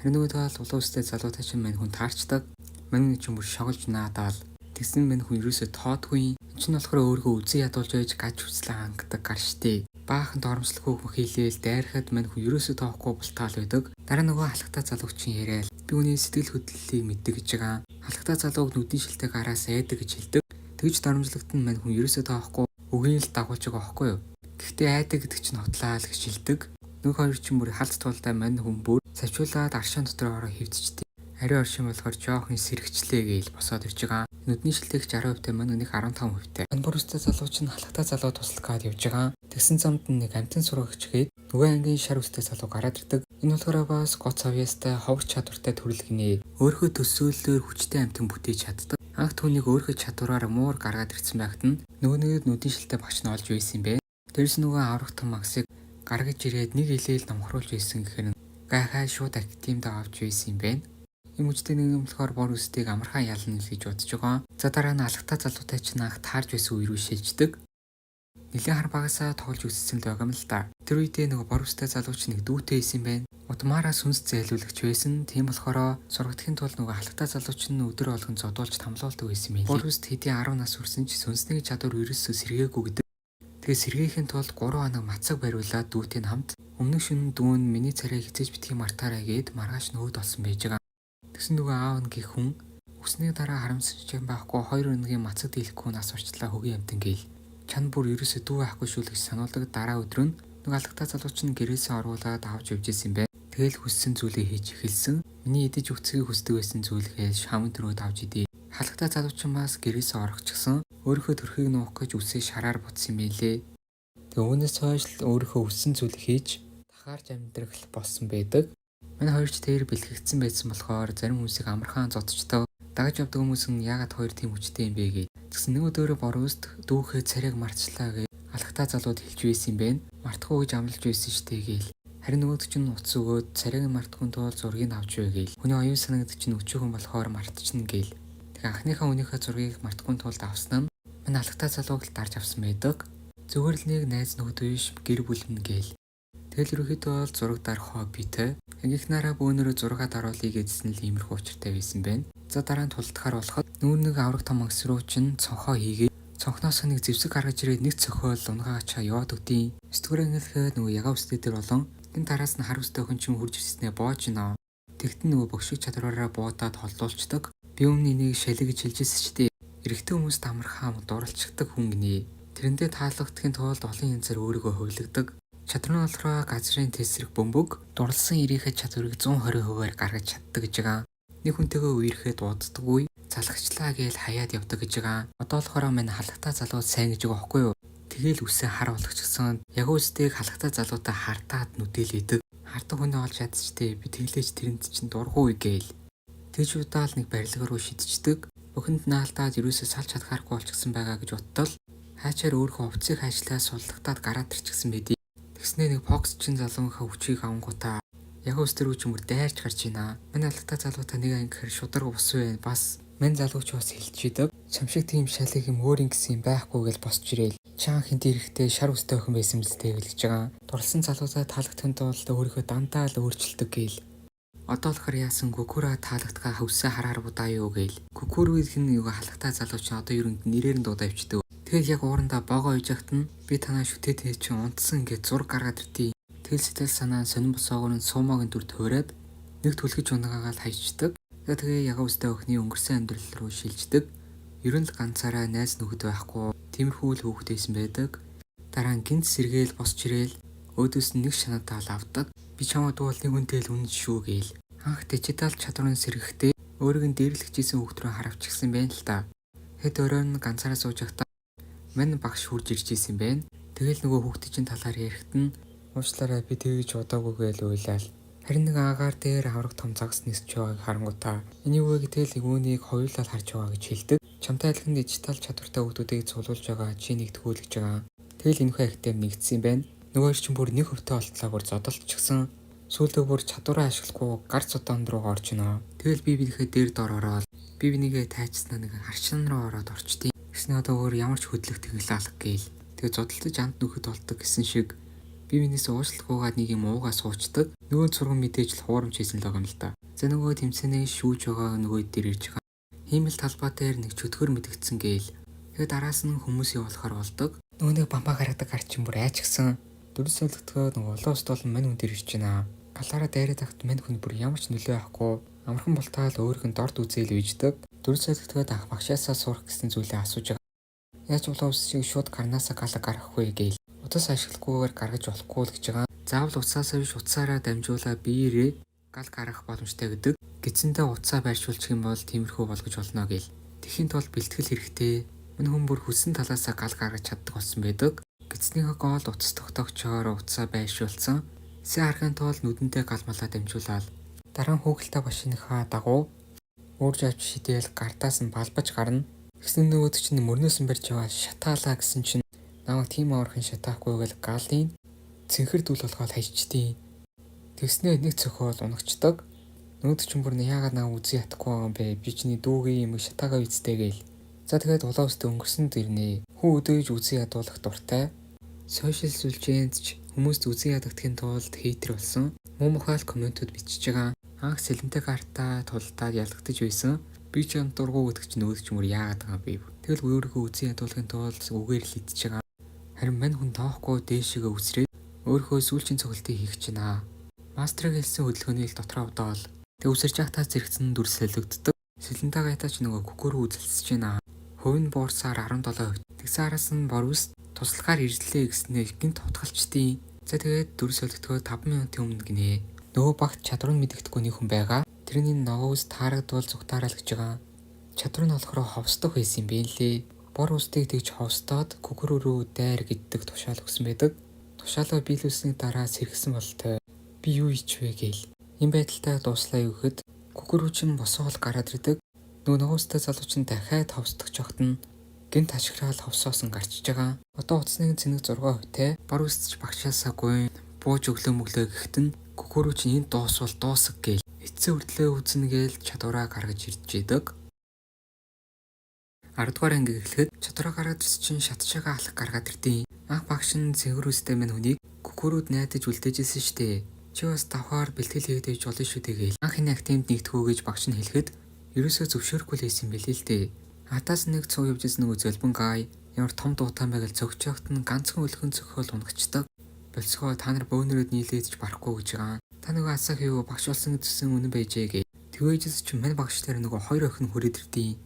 Харин нөгөө тал улуун үстэй залуутай чинь мань хүн таарчдаг. Мань чинь бүр шоголж наадаал. Тэгсэн мань хүн ерөөсөө тоодгүй. Энэ чинь болохоор өөргөө үзэн ядуулж байж гаж хүслээ хангадаг гар штэ. Баахан доромжлох хөөх хийлээл дайрахад мань хүн ерөөсөө тоохгүй бултаал байдаг. Дараа нөгөө халахтаа залууч чинь яриад би үүний сэтгэл хөдлөлийг мэддэг гэж байгаа. Халахтаа залууг нүдийн шилдэг араас айдаг гэж хэлдэг. Тэгж доромжлогт нь мань хүн ерөөсөө тоохгүй үгийн л дагуулж байгаа байхгүй юу. Гэхдээ айдаг гэдэг чинь хотлаа л гэж хэлдэг. Нөгөө хоёр чинь бүр халт тулдаа мань хүн бүр савчуулаад аршин дотор ороо хөвдчихдээ. Ари оршин болохоор жоохон сэргчлээ гээл босоод ирж байгаа. Нүдний шилдэг 60% мань үнийг 15%. Мань бүрстэй залууч нь халахтаа залуу туслах гад явж байгаа. Тэгсэн замд нэг амтэн сурагч гээд нөгөө ангийн шар үстэй залуу гараад ирдэг. Энэ болохоор бас гоц авьяастай ховор чадвартай төрөл гинэ. Өөрхөө төсөөллөөр хүчтэй амтэн бүтээж чаддаг. Анх түүнийг өөрхөө чадвараар муур гаргаад ирсэн байхад нь нөгөөний нүдийн шилдэг багш нь олж байсан юм бэ. Дээрс нөгөө аврах том магсыг гаргаж ирээд нэг илээл номхруулж байсан гэхээр гайхаа шууд актимд авч байсан юм бэ. Им үжтэй нэг юм болохоор бор үстийг амархан ялна л гэж бодож байгаа. За дараа нь алхтаа залуутай чинь анх таарж байсан үе рүү шилждэг. Нилээн хар багасаа тоглож үссэн л байгаа юм л да. Тэр үедээ нөгөө бор үстэй залууч нэг дүүтэй байсан юм байна. Утмаараа сүнс зайлуулагч байсан. Тийм болохоор сургалтын тулд нөгөө алхтаа залууч нь өдөр болгон зодуулж тамлуулдаг байсан юм. Бор үст хэдийн 10 нас хүрсэн ч сүнсний чадвар ерөөсөө сэргээгүй гэдэг. Тэгээ сэргээхийн тулд 3 хоног мацаг бариулаад дүүтэй хамт өмнөх шөнө дүүн миний царай хизээж битгий мартаарай гэд маргааш нөөд болсон байж байгаа. Тэгсэн нөгөө аав нь гих хүн өсний дараа харамсаж байхгүй 2 өдрийн мацаг дийлэхгүй нас орчлаа хөгийн амтан гээл. Чан бүр ерөөсөө дүү ахгүй шүү л гэж сануулдаг. Дараа өдөр нь нөгөө алхтаа залууч нь гэрээсээ оруулаад авч явж исэн юм байна. Тэгэл хүссэн зүйлээ хийж эхэлсэн. Миний идэж үцгийг хүсдэг байсан зүйлээ шамын төрөөд авч идээ. Халахтаа залууч нь бас гэрээсээ орохчихсан. Өөрийнхөө төрхийг нуух гэж үсээ шараар бутсан юм билээ. Тэгээ үүнээс хойш өөрийнхөө үссэн зүйлийг хийж дахаарч амьдрах болсон байдаг. Манай хоёр ч тэр бэлтгэгдсэн байсан болохоор зарим хүмүүсийг амархан зодчтой дагаж явдаг хүмүүс нь яагаад хоёр тийм хүчтэй юм бэ гээ. Тэгсэн нэг өдөр бороост дүүхээ царайг мартчлаа гээ. Алхтаа залууд хэлж байсан юм бэ. Мартахгүй гэж амлаж байсан штэ гээл. Харин нөгөөд чинь утас өгөөд царайг мартахгүй тул зургийг авч вэ гээл. Хүний оюун санаагд чинь өчөөхөн болохоор мартчихна гээл. Тэгээ анхныхаа үнийхээ зургийг мартахгүй тулд авсан нь манай алхтаа залууг л дарж авсан байдаг. Зүгээр л нэг найз нөхдөд биш гэр бүлэн гээл. Тэгэл ерөөхдөө бол зураг дарах хоббитэй. Ангийнхнаараа бөөнөрөө зураг даруулъя гэдсэн л иймэрхүү учиртай байсан байна. За дараа нь тулдахаар болоход нүүр нэг аврах том ангс руу чинь цонхоо хийгээд цонхноос нэг зэвсэг гаргаж ирээд нэг цохиол унгаагачаа яваад өгдیں۔ Өстгөр ангилахад нөгөө ягаа үстэй дээр болон энэ тараас нь хар үстэй охин чинь хурж ирснээ боож нөө. Тэгтэн нөгөө богшиг чадвараараа буудаад холдуулцдаг. Би өмнө энийг шалиг гэж хэлжсэн ч дээ. Эрэгтэй хүмүүст амархан дурлцдаг хүн гинэ. Тэрэндээ таалагдахын тулд олон янзаар өөрийгөө хувилгадаг. Чадвар нь болохоор газрын тесрэг бөмбөг дурлсан ирээхэ чадварыг 120%-аар гаргаж чаддаг гэж байгаа. Нэг хүнтэйгээ үерхэд уддаггүй залхачлаа гээл хаяад явдаг гэж байгаа. Одоо болохоор мань халахтаа залуу сайн гэж байгаа байхгүй юу? Тэгэл үсээ хар болгочихсон. Яг үстийг халахтаа залуутай хартаад нүдэлээдэг. Хардаг хүнээ олж ядчтэй би тэглэж тэрэнд чинь дургуй гээл. Тэгж удаал нэг барилга руу шидчихдэг. Бөхөнд наалдаад ерөөсөө салж чадхааргүй болчихсон байгаа гэж бодтол хаачаар өөрийнхөө хувцсыг хайшлаа суллагтаад гараад ирчихсэн байдий. Тэгснээ нэг Fox чин залууныхаа хүчийг авангуудаа яг өстөрөө ч юмэр дайрч гарч ийна. Манай алхтаа залуутай нэг ангихэр шударга бус вэ. Бас мань залууч бас хэлчихэдэг. Чамшиг тийм шалыг юм өөр ингэсэн байхгүй гэж босч ирээл. Чаан хинт ирэхдээ шар үстэй охин байсан мэлтэй гэлж байгаа. Дурлсан залуутай таалагдахын тулд өөрийнхөө дандаа л өөрчилдөг гээл. Одоо болохоор яасан Гүкүра таалагдгаа хөвсөө хараар будаа юу гээл. Гүкүрүүх нь юу халахтаа залууч одоо ерөнд нэрээр нь дуудаа өвчдөг. Тэгэл яг уурандаа боогоо үйж яхад нь би танаа шүтээтэй чинь унтсан гэж зураг гаргаад иртий. Тэгэл сэтгэл санаа сонин босоогоор нь суумагийн дүр туураад нэг түлхэж унагаагаал хайчдаг. Тэгээ яг өстэй өхний өнгөрсөн амьдрал руу шилждэг. Ер нь л ганцаараа найз нөхөд байхгүй. Тиймэрхүү л хөөхтэйсэн байдаг. Дараа нь гинт сэргээл босч ирээл өөдөөс нь нэг шанатаал авдаг. Би чамд бол нэг үнтэй л үнэн шүү гээл. Анх дижитал чадварын сэргэхдээ өөрийг нь дээрлэгчсэн хүүхд рүү харавчихсан байна л та. Хэд өрөөн ганцаараа сууж байхдаа мань багш хурж ирж исэн байна. Тэгэл нөгөө хүүхдийн чинь талаар ярихад нь уучлаарай би тэгж удаагүй гээл уйлал. Харин нэг агаар дээр авраг том загас нисч байгааг харангуйтаа энэ юу вэ гэтэл өвөнийг хоёулаа харж байгаа гэж хэлдэг. Чамтай адилхан дижитал чадвартай хүүхдүүдийг цуглуулж байгаа чи нэгтгүүл гэж байгаа. Тэгэл энэхүү ихтэй нэгдсэн юм байна. Нөгөө чинь бүр нэг хөвтэй болтлоо бүр зодолчихсон. Сүүлдээ бүр чадвараа ашиглахгүй гар цодонд руу орж ийнэ. Тэгэл би бинийхээ дээр дор ороод би бинийгээ тайчснаа нэг харшин руу ороод орчтیں۔ Гэснээр одоо өөр ямар ч хөдлөх технологи гээл. Тэгээ зодолтож амт нөхөд болдог гэсэн шиг би минийс уушлахгүйгээд нэг юм уугаа суучдаг. Нөгөө сургам мэдээж л хуурамч хийсэн л байгаа юм л та. За нөгөө тэмцэнээ шүүж байгаа нөгөө дээр ирж байгаа. Хиймэл талбай дээр нэг чөтгөр мэдгдсэн гээл. Тэгээ дараас нь хүмүүс явуулахаар болдог. Нөгөө нэг бамбаа гаргадаг гар чинь бүр айчгсан. Дөрөс солигдгоо нөгөө улаан ус толон мань хүн дээр ирж байна. Галаараа дайраад тахт мань хүн бүр ямар ч нөлөө авахгүй. Амархан болтаал өөрийнх нь дорд үзээл үйждэг. Дөрөс солигдгоод ах багшаасаа сурах гэсэн зүйлээ асууж байгаа. Яаж улаан усыг шууд гарнаасаа галаг гаргах вэ гээл. Утас ашиглахгүйгээр гаргаж болохгүй л гэж байгаа. Заавал утсаасаа биш утсаараа дамжуулаад биеэрээ гал гаргах боломжтой гэдэг. Гидсэндээ утсаа байршуулчих юм бол тиймэрхүү болгож болно гээл. Тэхийн тулд бэлтгэл хэрэгтэй. Мань хүн бүр хүссэн талаасаа гал гаргаж чаддаг болсон байдаг. Гидснийхээ гол утас тогтоогчоор утсаа байршуулсан. Эсээ харахын тулд нүдэндээ галмалаа дамжуулаад дараа нь хүүхэлтэй машиныхаа дагуу уурж авч шидээл гартаас нь балбаж гарна. Тэгсэн нөгөөд чинь мөрнөөс нь барьж аваад шатаалаа гэсэн чинь намайг тийм авархан шатаахгүйгээл галын цэнхэр дүүл болгоод хайчдیں۔ Тэгснээ нэг цохол унагчдаг. Нөгөөд чинь бүр яагаад наа үзий ятахгүй юм бэ? Би чиний дүүгийн юм шатаагаа үсттэй гээл. За тэгээд улаан үстэ өнгөрсөн дэрнэ. Хүн өдөөж үзий ядуулах дуртай. Сошиал сүлжээнд ч хүмүүст үзий ядагдахын тулд хейтер болсон. Муу мухаал комментүүд бичиж байгаа. Анх сэлэнтэй картаа тулдаад ялгдаж байсан. Би ч юм дургу гэдэг чинь нөгөөд ч мөр яагаад байгаа би. Тэгэл өөрийгөө үзий ядуулахын тулд үгээр л идчихэж байгаа. Харин мань хүн тоохгүй дээшээгээ үсрээд өөрийнхөө сүүлчийн цогцолтыг хийх гэж байна. Мастрыг хэлсэн хөдөлгөөний л дотроо удаал. Тэг үсэрч явахдаа зэрэгцэн дүр солигддог. Сэлэнтэй гайтаач нөгөө күкүрүү үзэлцэж байна. Хувь нь буурсаар 17%. Тэгсэн араас нь борвс туслахаар иржлээ гэснээр гинт хутгалчдیں۔ За тэгээд дүр солигдоход 5 минутын өмнө гинэ. Нөгөө багт чадвар нь мэдэгдэхгүй нэг хүн байгаа. Тэрний ногоос таарагдвал зүгтаараа л гэж байгаа. Чадвар нь болохоор ховсдох байсан юм бэ лээ. Бор устыг тэгж ховстоод күкүрүү рүү дайр гэддэг тушаал өгсөн байдаг. Тушаалаа биелүүлсний дараа сэргсэн болтой. Би юу ичвэ гээл. Энэ байдалтай дууслаа юу гэхэд күкүрүү чинь босоол гараад ирдэг. Нөгөө ногоостой залууч нь дахиад ховсдох жогт нь гинт ашиграал ховсоос нь гарчиж байгаа. Одоо утасны цэник 6%-тэй бор үсч багшаасаагүй бууж өглөө мөглөө гэхэд нь күкүрүү чинь энд дуусвал дуусах гээл. Эцсийн хүртлээ үзнэ гээл чадвараа гаргаж ирж идэг. 10 дугаар анги эхлэхэд чадвараа гаргаж чинь шатшаага алах гаргаад ирдیں۔ Анх багш нь цэнгэрүүстэй мань хүнийг күкүрүүд найдаж үлдээжсэн штэ. Чи бас давхаар бэлтгэл хийгээд байж болно шүү дээ гээл. Анх энэ актемд нэгтгэв гэж багш нь хэлэхэд ерөөсөө зөвшөөрөхгүй л байсан бэлээ л дээ. Атаас нэг цуг явжсэн нөгөө зөлбөн гай ямар том дуутаан байгаад цогчогт нь ганцхан өлгөн цохол унагчдаг. Болцгоо та нар бөөнөрөд нийлээдж барахгүй гэж байгаа. Та нөгөө асаах юу багш болсон гэсэн үнэн байжээ гээ. Тэгвэжс ч мань багш дээр нөгөө 2 охин хүрээд ирдیں۔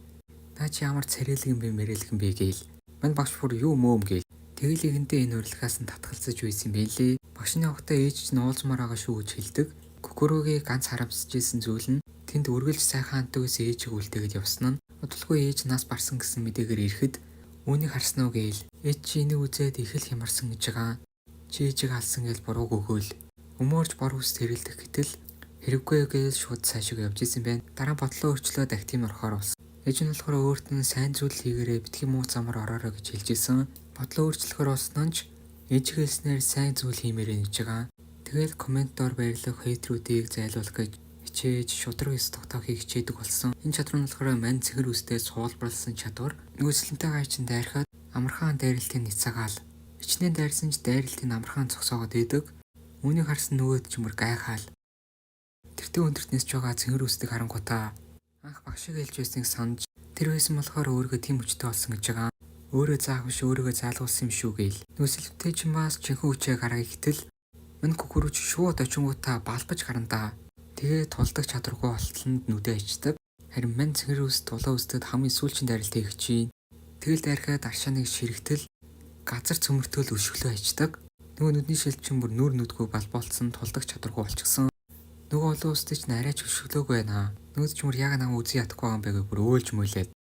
Наа чи ямар царайлаг юм бэ мэрэлгэн бэ гээл. Мань багш бүр юу мөөм гээл. Тэгэлийнхэндээ энэ урилгаас нь татгалзаж байсан байлээ. Багшны авахтаа ээж чинь уулзмаар байгаа шүү гэж хэлдэг. Күкүрүүгээ ганц харамсаж исэн зүйл нь Тэнд үргэлж сайхан ханддагс ээжийг үлдээгээд явсан нь удалгүй ээж нас барсан гэсэн мэдээгээр ирэхэд үүнийг харсан уу гээл ээж чи энийг үзээд их л хямарсан гэж байгаа. Чи ээжийг алсан гэж бурууг өгөөл. Өмөрж бор ус тэрэлдэх гэтэл хэрэггүй гэж шууд цаашаа явж исэн байна. Дараа нь бодлоо өөрчлөөд актив орохоор болсон. Ээж нь болохоор өөрт нь сайн зүйл хийгээрээ битгий муу замаар ороорой гэж хэлж исэн. Бодлоо өөрчлөхөр болсон ч ээж хэлснээр сайн зүйл хиймээрэй гэж байгаа. Тэгээд комментоор баярлах хейтрүүдийг зайлуулах гэж хичээж шудраг ёс тогтоохыг хичээдэг болсон. Энэ чадвар нь болохоор мань цэгэр үстэй суулбарласан чадвар. Нөгөөсөлнтэй гайчин дайрахад амархан дайралтын няцаагаал. Ичнээн дайрсан ч дайралтын амархан цогсоогоод идэг. Үүнийг харсан нөгөөд ч мөр гайхаал. Тэртээ өндөрт нисж байгаа цэгэр үстийг харангуйтаа анх багшиг хэлж байсныг санаж тэр байсан болохоор өөрийгөө тийм хүчтэй болсон гэж байгаа. Өөрөө заах биш өөрийгөө заалгуулсан юм шүү гээл. Нүсэлттэй ч бас чихэн хүчээ гараа ихтэл мань кукурууч шууд очингуудаа балбаж гарандаа. Тэгээ тулдаг чадваргүй болтолд нүдэ ичдэг. Харин мань цэгэр үст тулаа үстэд хамгийн сүүлчийн дайралтыг хийж чинь. Тэгэл дайрахад аршааныг ширэгтэл газар цөмөртөл өшөглөө ичдэг. Нөгөө нүдний шилчин бүр нүр нүдгүй балбуулсан тулдаг чадваргүй болчихсон. Нөгөө олон устдч нарайч өшөглөөгүй байна. Нөгөөд ч мөр яг намайг үзий ядахгүй байгаа юм байг бүр өөлж мөйлээд.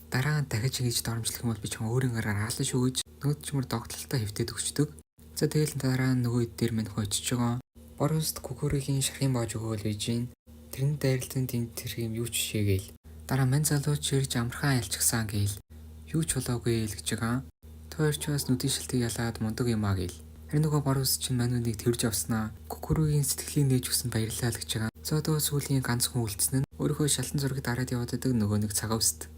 Дараа нь дахиж ингэж доромжлох юм бол би ч өөрийн гараар хаална шүү гэж нөгөөд ч мөр догтлолтой хэвтээд өгчдөг. За тэгэл дараа нь нөгөө дээр минь хойчж байгаа. Бор уст кукуригийн шархын боож өгөөл байж гин. Тэрний дайралтын тэмтэр юм юу ч шигээл. Дараа мань залууч ирж амархан айлчгсан гээл. Юу ч болоогүй л гэж байгаа. Тойр ч бас нүдийн шилтийг ялаад мундаг юм аа гээл. Харин нөгөө бор уст чинь мань үнийг тэрж авснаа. Кукуригийн сэтгэлийг нээж өгсөн баярлалаа л гэж байгаа. Зодоо сүүлийн ганц хүн үлдсэн нь өөрийнхөө шалан зургийг дараад яваад байдаг нөгөө нэг цагаа үст.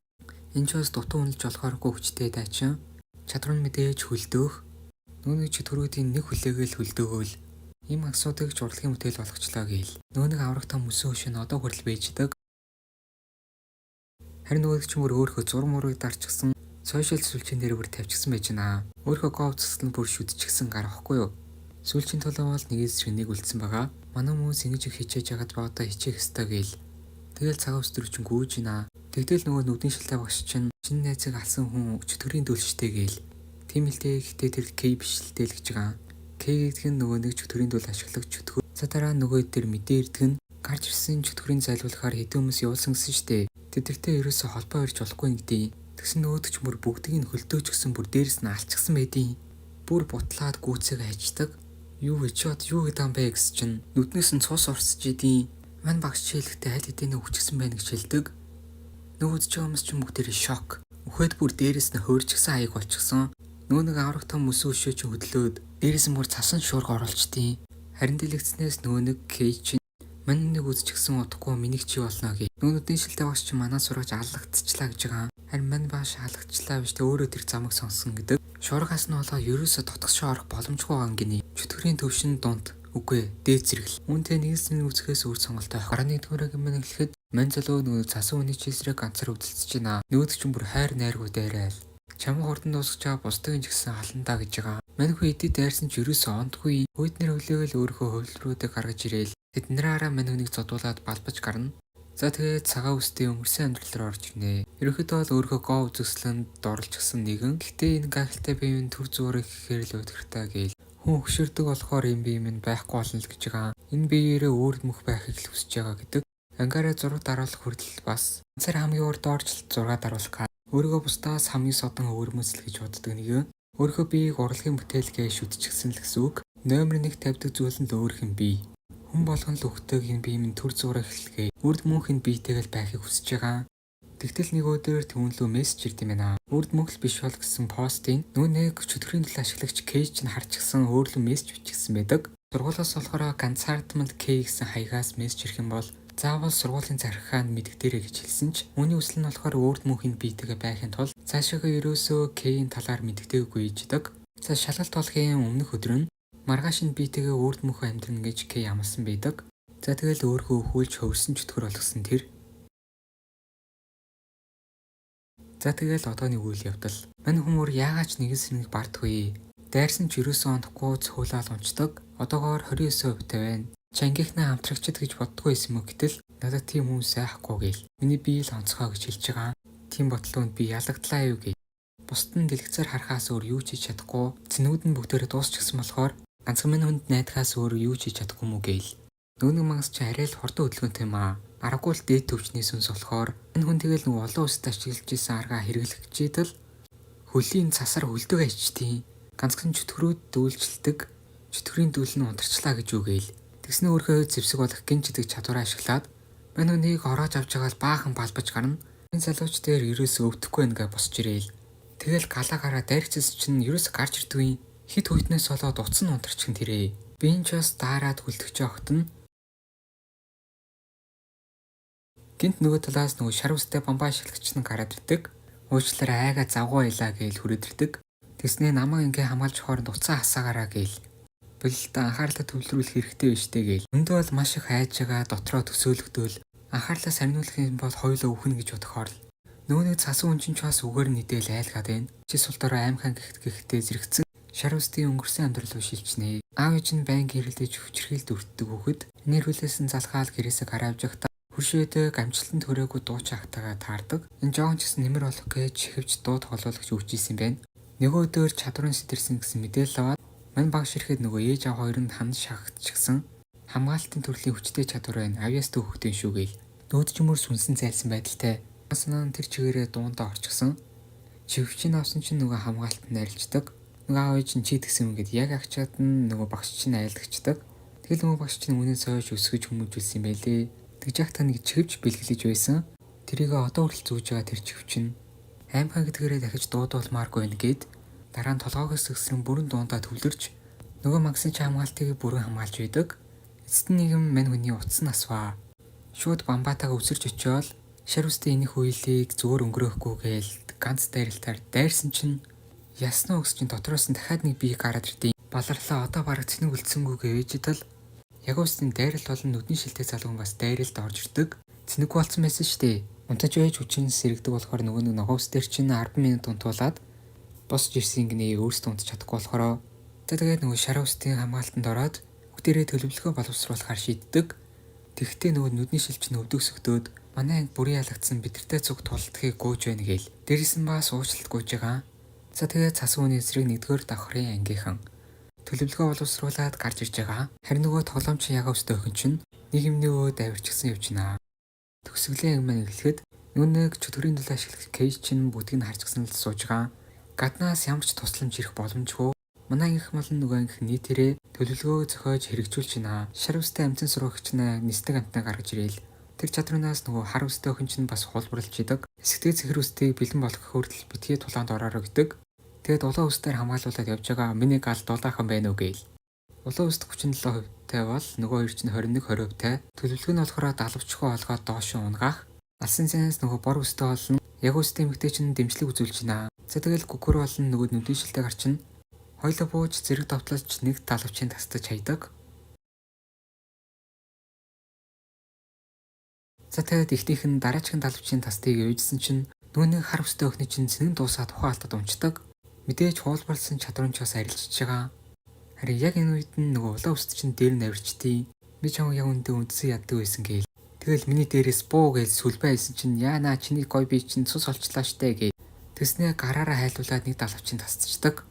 Энэ ч бас дутуу үнэлж болохооргүй хүчтэй дайчин. Чадвар нь мэдээж хөлдөөх. Нөгөө нэг ч төрүүдийн нэг хүлээгээл хөлдөөгөөл. Ийм асуудыг ч урлагийн бүтээл болгочлаа гээл. Нөгөө нэг аврагтаа мөсөн хөшөө нь одоо хүртэл байждаг. Харин нөгөө ч мөр өөрийнхөө зураг мурыг дарчихсан сошиал сүлжээн дээр бүр тавьчихсан байж байна. Өөрийнхөө гоо цэцлэн бүр шүдчихсэн гарахгүй юу? Сүлжийн толгой бол нэгээс шиг нэг үлдсэн байгаа. Манай хүмүүс ингэж их хичээж ягаад боодоо хичээх ёстой гээл. Тэгэл цагаан өстөр чинь гүйж байна. Тэгтэл нөгөө нүдний шилтэй багш чинь шинэ найзыг алсан хүн чөтгөрийн дүлштэй гээл. Тийм л дээ гэхдээ тэр К биш л дээ л гэж байгаа. К гэдэг нь нөгөө нэг чөтгөрийн дүл ашиглах чөтгөр. За дараа нөгөө дээр мэдээ ирдэг нь гарч ирсэн чөтгөрийн зайлуулахаар хэдэн хүмүүс явуулсан гэсэн штэ. Тэдэртэй ерөөсө холбоо ирж болохгүй нэгдээ. Тэгсэн нөгөөдөч мөр бүгдийг нь хөлдөөч гсэн бүр дээрэс нь алчсан байдیں۔ Бүр бутлаад гүцээг хайчдаг. Юу вэ чи бод юу гэдэг юм бэ гэсэн чинь нүднээс нь цус урсж идیں۔ Мань багш хэлэхдээ аль хэдийн өвчгсөн байна гэж хэлдэг. Нөгөөд ч юмс ч бүгдээрээ шок. Өхөд бүр дээрэс нь хуурчгсан аяг болчихсон. Нөгөө нэг аврагтаа мөсөн өшөө чи хөдлөөд дээрээс нь бүр цасан шуурга оруулчдیں۔ Харин дэлгэцнээс нөгөө нэг К чинь мань нэг үзчихсэн удахгүй минийг чи болно гэ. Нөгөөдийн шилтэй багш чи манаа сургаж аллагдчихлаа гэж байгаа. Харин мань багш алгадчихлаа биш тэ өөрөө тэр замыг сонсон гэдэг. Шуургаас нь болоо ерөөсө тотгошоо орох боломжгүй байгаа гинэ. Чөтгөрийн төвшин дунд үгүй дээд зэрэгл. Үүнтэй нэгэн үзэхээс өөр сонголтой байх. 11-р гэмээр эхлэхэд мань залуу нөгөө цасан үний чийсрээ ганцаар өвдөлцөж байна. Нөгөөд ч бүр хайр найргуу дайраал. Чамаг хурдан дуусгаж байгаа бусдын ч гэсэн халандаа гэж байгаа. Мань хүү эдэд дайрсан ч ерөөсө ондгүй. Хүйднэр хөлөөгөл өөрийнхөө хөвлөрүүдийг гаргаж ирээл. Тэднэраараа мань хүнийг зодуулаад балбаж гарна. За тэгээд цагаан үстэй өнгөрсөн амьдрал руу орж ирнэ. Ерөнхийдөө бол өөрийнхөө гоо үзэсгэлэнд дорлжсэн нэгэн. Гэхдээ энэ гайхалтай биеийн төр зуурыг ихээр л өдөртэй гээл. Хүн хөшөрдөг болохоор энэ бие минь байхгүй болно л гэж байгаа. Энэ биеэрээ өөр мөх байхыг л хүсэж байгаа гэдэг. Ангаараа зураг даруулах хүртэл бас ганцаар хамгийн урд орж 6 даруулах. Өөрийгөө бусдаас хамгийн содон өвөрмөсл гэж боддог нэг. Өөрийнхөө биеийг урлагийн бүтээлгээ шүтчихсэн л гэсэн үг. Номер 1 тавьдаг зүйл нь л өөрийнх нь бие. Хүн болгон л өгтөөгийн бие минь төр зураг эхлэгээ. Үрд мөнхийн биетэйгэл байхыг хүсэж байгаа. Тэгтэл нэг өдөр түүнлөө мессеж ирд юм байна. Үрд мөнхөл биш бол гэсэн постын нөгөө нэг чөтгөрийн төлөө ашиглагч Кейж нь харчихсан өөрлөө мессеж бичсэн байдаг. Сургуулиас болохоор ганцаардмал К гэсэн хаягаас мессеж ирэх юм бол заавал сургуулийн захиргаанд мэддэгдэрэй гэж хэлсэн ч үүний үсэл нь болохоор өөрт мөнхийн биетэйгээ байхын тулд цаашаага ерөөсөө К-ийн талаар мэддэгдээгүй ийждэг. За шалгалт болохын өмнөх өдөр нь маргааш нь биетэйгээ өөрт мөнхөө амьдрна гэж К амласан байдаг. За тэгэл өөргөө өхүүлж хөвсөн чөтгөр болгосон тэр. За тэгэл одооний үйл явдал. Мань хүмүүр яагаад ч нэгэн сэрнийг бардгүй. Дайрсан ч ерөөсөө ондохгүй цөөлөөл унцдаг. Одоогоор 29% байна. Чангийнхнаа хамтрагчд гэж боддгүй юм уу гэтэл надад тийм хүн сайхгүй гээл. Миний бие л онцгой гэж хэлж байгаа. Тийм бодлоонд би ялагдлаа юу гээ. Бусд нь дэлгэцээр харахаас өөр юу ч хийж чадахгүй. Цэнүүд нь бүгдээрээ дуусчихсан болохоор ганцхан минь хүнд найдахаас өөр юу ч хийж чадахгүй мүү гээл. Нөгөө нэг мангас чи арай л хурдан хөдөлгөөнтэй юм аа. Аргагүй л дээд төвчний сүнс болохоор энэ хүн тэгэл нөгөө олон улсад ашиглаж исэн аргаа хэрэглэх чийдэл хөлийн цасар хөлдөг ичтийн ганцхан чөтгөрүүд дүүлжилдэг чөтгөрийн дүүл нь унтарчлаа гэж үгээл. Тэгснэ өөрхөө зэвсэг болох гин чидэг чадвараа ашиглаад мань хүнийг ороож авч байгаа л баахан балбаж гарна. Энэ залууч дээр ерөөсөө өвдөхгүй нэгэ босч ирээл. Тэгэл галаагаараа дайрчсан чинь ерөөсөө гарч ирдгүй. Хит хүйтнээс болоод утас нь унтарчихын тэрээ. Би энэ ч бас даарад хүлдэгч огт нь гинт нөгөө талаас нөгөө шар устай бомбаа шилгэгч нь гараад ирдэг. Уучлаарай айга завгүй байлаа гэж хүрээдэрдэг. Тэснээ намайг ингээ хамгаалж хооронд уцаа хасаагаараа гээл. Болилтаа анхаарлаа төвлөрүүлэх хэрэгтэй биш дээ гээл. Өндөө бол маш их хайж байгаа дотроо төсөөлөгдөөл анхаарлаа сарниулах юм бол хоёулаа үхнэ гэж бодохоор л нөгөө нэг цасан хүн чинь ч бас үгээр нэдээл айлгаад байна. Чи сул дорой аймхан гэхдээ зэрэгцэн шар устын өнгөрсөн амьдрал руу шилжнэ. Аав ээж нь байнга хэрэлдэж хүчрхийлд өртдөг хөхөд нэрвэлээсэн залхаал гэрээсээ гараа авч явахдаа хуршээдээ гамжилтанд хүрээгүй дуу чахтагаа таардаг. Энэ жоон ч гэсэн нэмэр болох гэж чихвч дуу тоглоулах өгч ийсэн байна. Нөгөө өдөр чадварын сэтэрсэн гэсэн мэдээлэл аваад мань багш ирэхэд нөгөө ээж аав хоёр нь ханд шахагдчихсан. Хамгаалтын төрлийн хүчтэй чадвар байна. Авьяастай хөхтэй шүүгээл. Нөөдчмөр сүнсэн зайлсан байдалтай. Санаа тэр чигээрээ дуунда орчихсон. Чихвчийг авсан чинь нөгөө хамгаалтанд арилждаг. Нөгөө аав ээж нь чи тэгсэн юм гээд яг агчаад нь нөгөө багш чинь айлгчдаг. Тэгэл нөгөө багш чинь үнэн сойж өсгөж хүмүүжүүлсэн юм байлээ. Тэгж яхтаа нэг чихвч бэлгэлж байсан. Тэрийг одоо хүртэл зүүж байгаа тэр чихвч нь аймхан гэдгээрээ дахиж дуудуулмааргүй байна гээд дараа нь толгоогоос өгсөн бүрэн дуундаа төвлөрч нөгөө магсын чи хамгаалтыг бүрэн хамгаалж байдаг. Эцэст нь нэгэн мань хүний утас нь асваа. Шууд бамбатаага өсөрч очиод шар устай энийх үеийг зөөр өнгөрөөхгүй гээл ганц дайралтаар дайрсан чинь ясна өгс чинь дотроос нь дахиад нэг бие гараад ирдیں۔ Баларлаа одоо бараг цэнэг үлдсэнгүү гэвэжидэл яг устын дайралт болон нүдний шилтэй залгуун бас дайралд орж ирдэг. Цэнэггүй болсон байсан шүү дээ. Унтаж байж хүчин сэрэгдэг болохоор нөгөө нэг ногоос дээр чинь 10 минут унтуулаад босч ирсэн гинэ өөрсдөө унтаж чадахгүй болохоор тэгээд нөгөө шар устын хамгаалтанд ороод бүгдээрээ төлөвлөгөө боловсруулахар шийддэг. Тэгвэл нөгөө нүдний шил чинь өвдөгсөгдөөд манай анги бүрийн ялагдсан бидэртэй цуг тулдахыг гуйж байна гээл. Дээрээс нь бас уучлалт гуйж байгаа. За тэгээд цасан хүний эсрэг нэгдүгээр давхрын ангийнхан төлөвлөгөө боловсруулаад гарч ирж байгаа. Харин нөгөө тоглоомч яг өстө өхөн чинь нэг юмний өөд авирчсан явжнаа. Төгсгөлийн анги маань эхлэхэд нүг чөтгөрийн дулаа ашиглах кейж чинь бүгдийг нь харцсан л сууж байгаа. Гаднаас ямар ч тусламж ирэх боломжгүй. Манай ангийнх мал нөгөө ангийнх нийтээрээ төлөвлөгөө зохиож хэрэгжүүлж байна. Шар устай амтан сургагч нь нисдэг амтнаа гаргаж ирээл. Тэр чадвараас нөгөө хар устай охин чинь бас хулбарлж идэг. Эсэгтэй цэхэр устыг бэлэн болох хүртэл битгий тулаанд ороорой гэдэг. Тэгээд улаан устээр хамгаалуулаад явж байгаа миний гал дулаахан байна уу гээл. Улаан уст 37%-тай бол нөгөө хоёр чинь 21-20%-тай. Төлөвлөгөө нь болохоор далавчхоо олгоод доош унгаах. Алсын цанаас нөгөө бор устай болно. Яг устын эмэгтэй чинь дэмжлэг үзүүлж байна. За тэгэл гүгүр болон нөгөө нүдний шилтэй гарчин хоёлоо бууж зэрэг давтлаж нэг далавчийн тастаж хайдаг. За тэгээд ихнийх нь дараачихын далавчийн тастыг өөжсөн чинь нөгөө нэг хар устай өхний чинь цэнэг дуусаад тухайн алдад унцдаг. Мэдээж хуулбарлсан чадвар нь ч бас арилжж байгаа. Харин яг энэ үед нь нөгөө улаан уст чинь дээр нь авирчдیں۔ Би чам яг үндэ үндсэн яддаг байсан гээл. Тэгэл миний дээрээс буу гэж сүлбэ хэлсэн чинь яанаа чиний гой би чинь цус олчлаа штэ гээ. Тэснээ гараараа хайлуулад нэг далавчийн тасцдаг.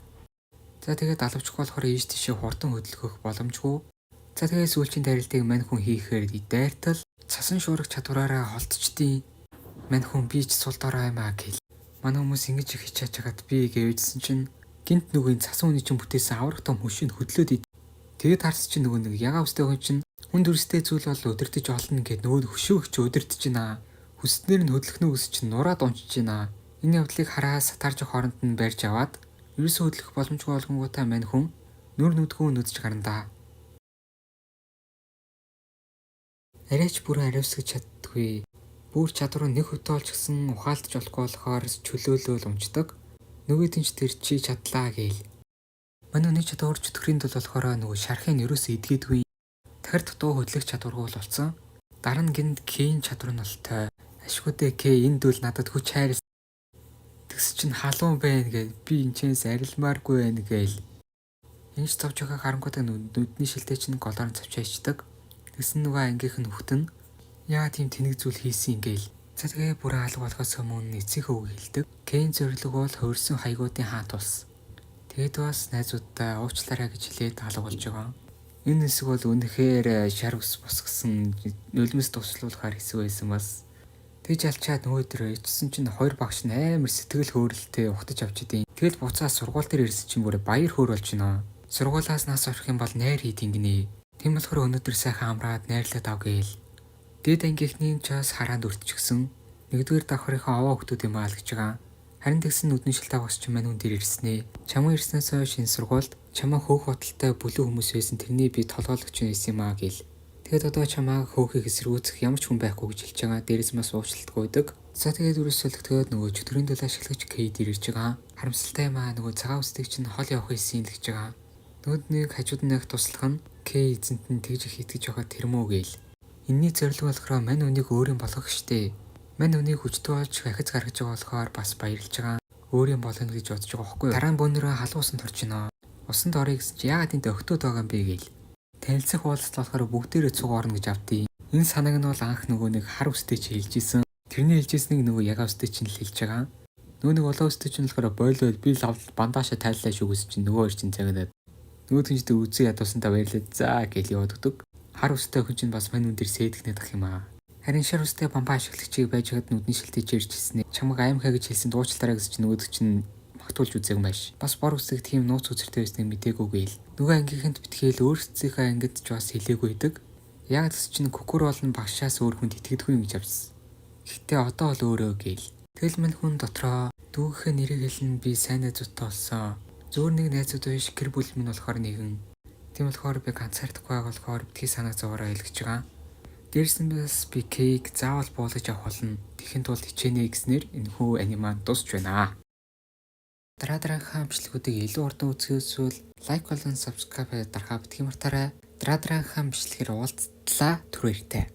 За тэгээд далавчгүй болохоор ийш тийшээ хурдан хөдөлгөх боломжгүй. За тэгээд сүүлчийн дайралтыг мань хүн хийхээр дайртал цасан шуурах чадвараараа холдчдیں۔ Мань хүн би ч сул дорой юмаа гэл. Манай хүмүүс ингэж их хичээж хагаад би гэвэжсэн чинь гинт нүгийн цасан хүний чинь бүтээсэн аврах том хөшөнд хөдлөөд ид. Тэгээд харс чинь нөгөө нэг ягаа өстэй хүн чинь хүн дүрстэй зүйл бол өдөртөж олно гэд нөгөө хөшөөгч өдөртөж байна. Хүснээр нь хөдлөхнөө өс чинь нураад унчиж байна. Энэ явдлыг хараа сатарж хооронд нь барьж аваад ерөөсөө хөдлөх боломжгүй болгонгуудаа мань хүн нүр нүдгөө нүдж гарна да. Арайч бүрэн ариусгаж чаддгүй. Бүр чадвар нь 1% болж гисэн ухаалтж болохгүй болохоор чөлөөлөөл унцдаг. Нөгөөдөн ч тэр чи чадлаа гээл. Манай нэг чадвар чөтгөрийн тул болохоор нөгөө шархыг ерөөсөө идгээдгүй. Дахир дутуу хөдлөх чадваргүй болсон. Дараа нь гинт К-ийн чадвар нь болтой. Ашгүйдээ К энэ дүүл надад хүч хайрлаа. Тэгс чинь халуун байна гээл. Би энэчээс арилмааргүй байна гээл. Энэч цавж байгаа харангуудаа нүдний шилтэй чинь голоор нь цавчаачдаг. Тэгсэн нөгөө ангийнх нь хөхтөн яа тийм тэнэг зүйл хийсэн гээл. За тэгээ бүрэн алга болохоос өмнө эцсийнхээ үг хэлдэг. Кэйн зорилго бол хөрсөн хаягуудын хаант ус. Тэгэд бас найзуудаа уучлаарай гэж хэлээд алга болж байгаа. Энэ хэсэг бол үнэхээр шар ус босгосон нулимс туслуулахаар хэсэг байсан бас. Тэгж алчаад нөгөөдөр ичсэн чинь хоёр багш нь амар сэтгэл хөөрөлтөй ухтаж авч идэв. Тэгэл буцаа сургууль дээр ирсэн чинь бүр баяр хөөр болж байна. Сургуулаас нас орох юм бол найр хийдин гинэ. Тийм болохоор өнөөдөр сайхан амраад найрлаад ав гээл. Дэд ангийнхны чаас хараанд өртчихсөн. Нэгдүгээр давхрынхаа овоо хүмүүс юм аа л гэж байгаа. Харин тэгсэн нүдний шилтаа босч маань хүн дээр ирснэ. Чамаа ирснээс хойш энэ сургуульд чамаа хөөх бодолтой бүлүү хүмүүс байсан тэрний би толгойлогч байсан юм аа гэл. Тэгэд одоо чамаа хөөхийг эсэргүүцэх ямар ч хүн байхгүй гэж хэлж байгаа. Дээрээс бас уучлалт гуйдаг. За тэгээд үргэлжлүүлэхдээ нөгөө чөтгөрийн дул ашиглагч Кейд ирж байгаа. Харамсалтай юм аа нөгөө цагаан үстэй чинь хол явах байсан л гэж байгаа. Нөгөөднийг хажууд нь их туслах нь Кей эзэнт нь тэгж их итгэж байгаа тэрмүү гээл. Энийний зорилго болохоор мань үнийг өөрийн болгох штэ. Мань үнийг хүчтэй болж ахиц гаргаж байгаа болохоор бас баярлж байгаа. Өөрийн болгоно гэж бодож байгаа байхгүй юу? Дараа нь бөөнөрөө халуусанд орж байна. Усанд орё гэсэн чи яагаад энд өгтөөд байгаа юм бэ гээл. Танилцах уулзалт болохоор бүгдээрээ цуг орно гэж авдیں۔ Энэ санааг нь бол анх нөгөө нэг хар үстэй чи хэлжсэн. Тэрний хэлжсэнийг нөгөө яга үстэй чинь л хэлж байгаа. Нөгөө нэг улаан үстэй чинь болохоор бойлоо би лав бандааша тайллаа шүү гэсэн чинь нөгөө хоёр чинь цагаад нөгөө тэнцтэй үзээ ядуусантаа баярлаад за гэл яваад өгдөг. Хар үстэй хүн чинь бас мань үн дээр сээдгнээд ах юм аа. Харин шар үстэй бамбаа ашиглагчийг байж хад нүдний шилтэж ирж хэлсэн. Чамаг аймхаа гэж хэлсэн дуучлаараа гэсэн чинь нөгөө чинь магтуулж үзээг юм байш. Бас бор үсэг тийм нууц үзэртэй байсныг мдээгүй гээл. Нөгөө ангийнханд битгээл өөрсдийнхээ ангид ч бас хэлээгүй байдаг. Яг гэс чинь кукур болон багшаас өөр хүнд итгэдэггүй юм гэж авсан. Гэхдээ одоо бол өөрөө гээл. Тэгэл мань хүн дотроо дүүгийнхээ нэрийг хэлнэ би сайн найзуудтай болсон. Зөөр нэг найзууд биш гэр бүл минь болохоор нэгэн. Тийм болохоор би ганцаардахгүй байгаа болохоор битгий санаа зовоороо хэлгэж байгаа. Дээрс нь бас би кейк заавал буулгаж авах болно. Тэхийн тулд хичээнэ гэснээр энэ хүү аниман дуусч байна. Дараагийн бичлэгүүдийг илүү урдан үзэхээс лайк болон subscribe дарахаа битгий мартаарай. Дараагийн бичлэгээр уулзтлаа. Түр баяртай.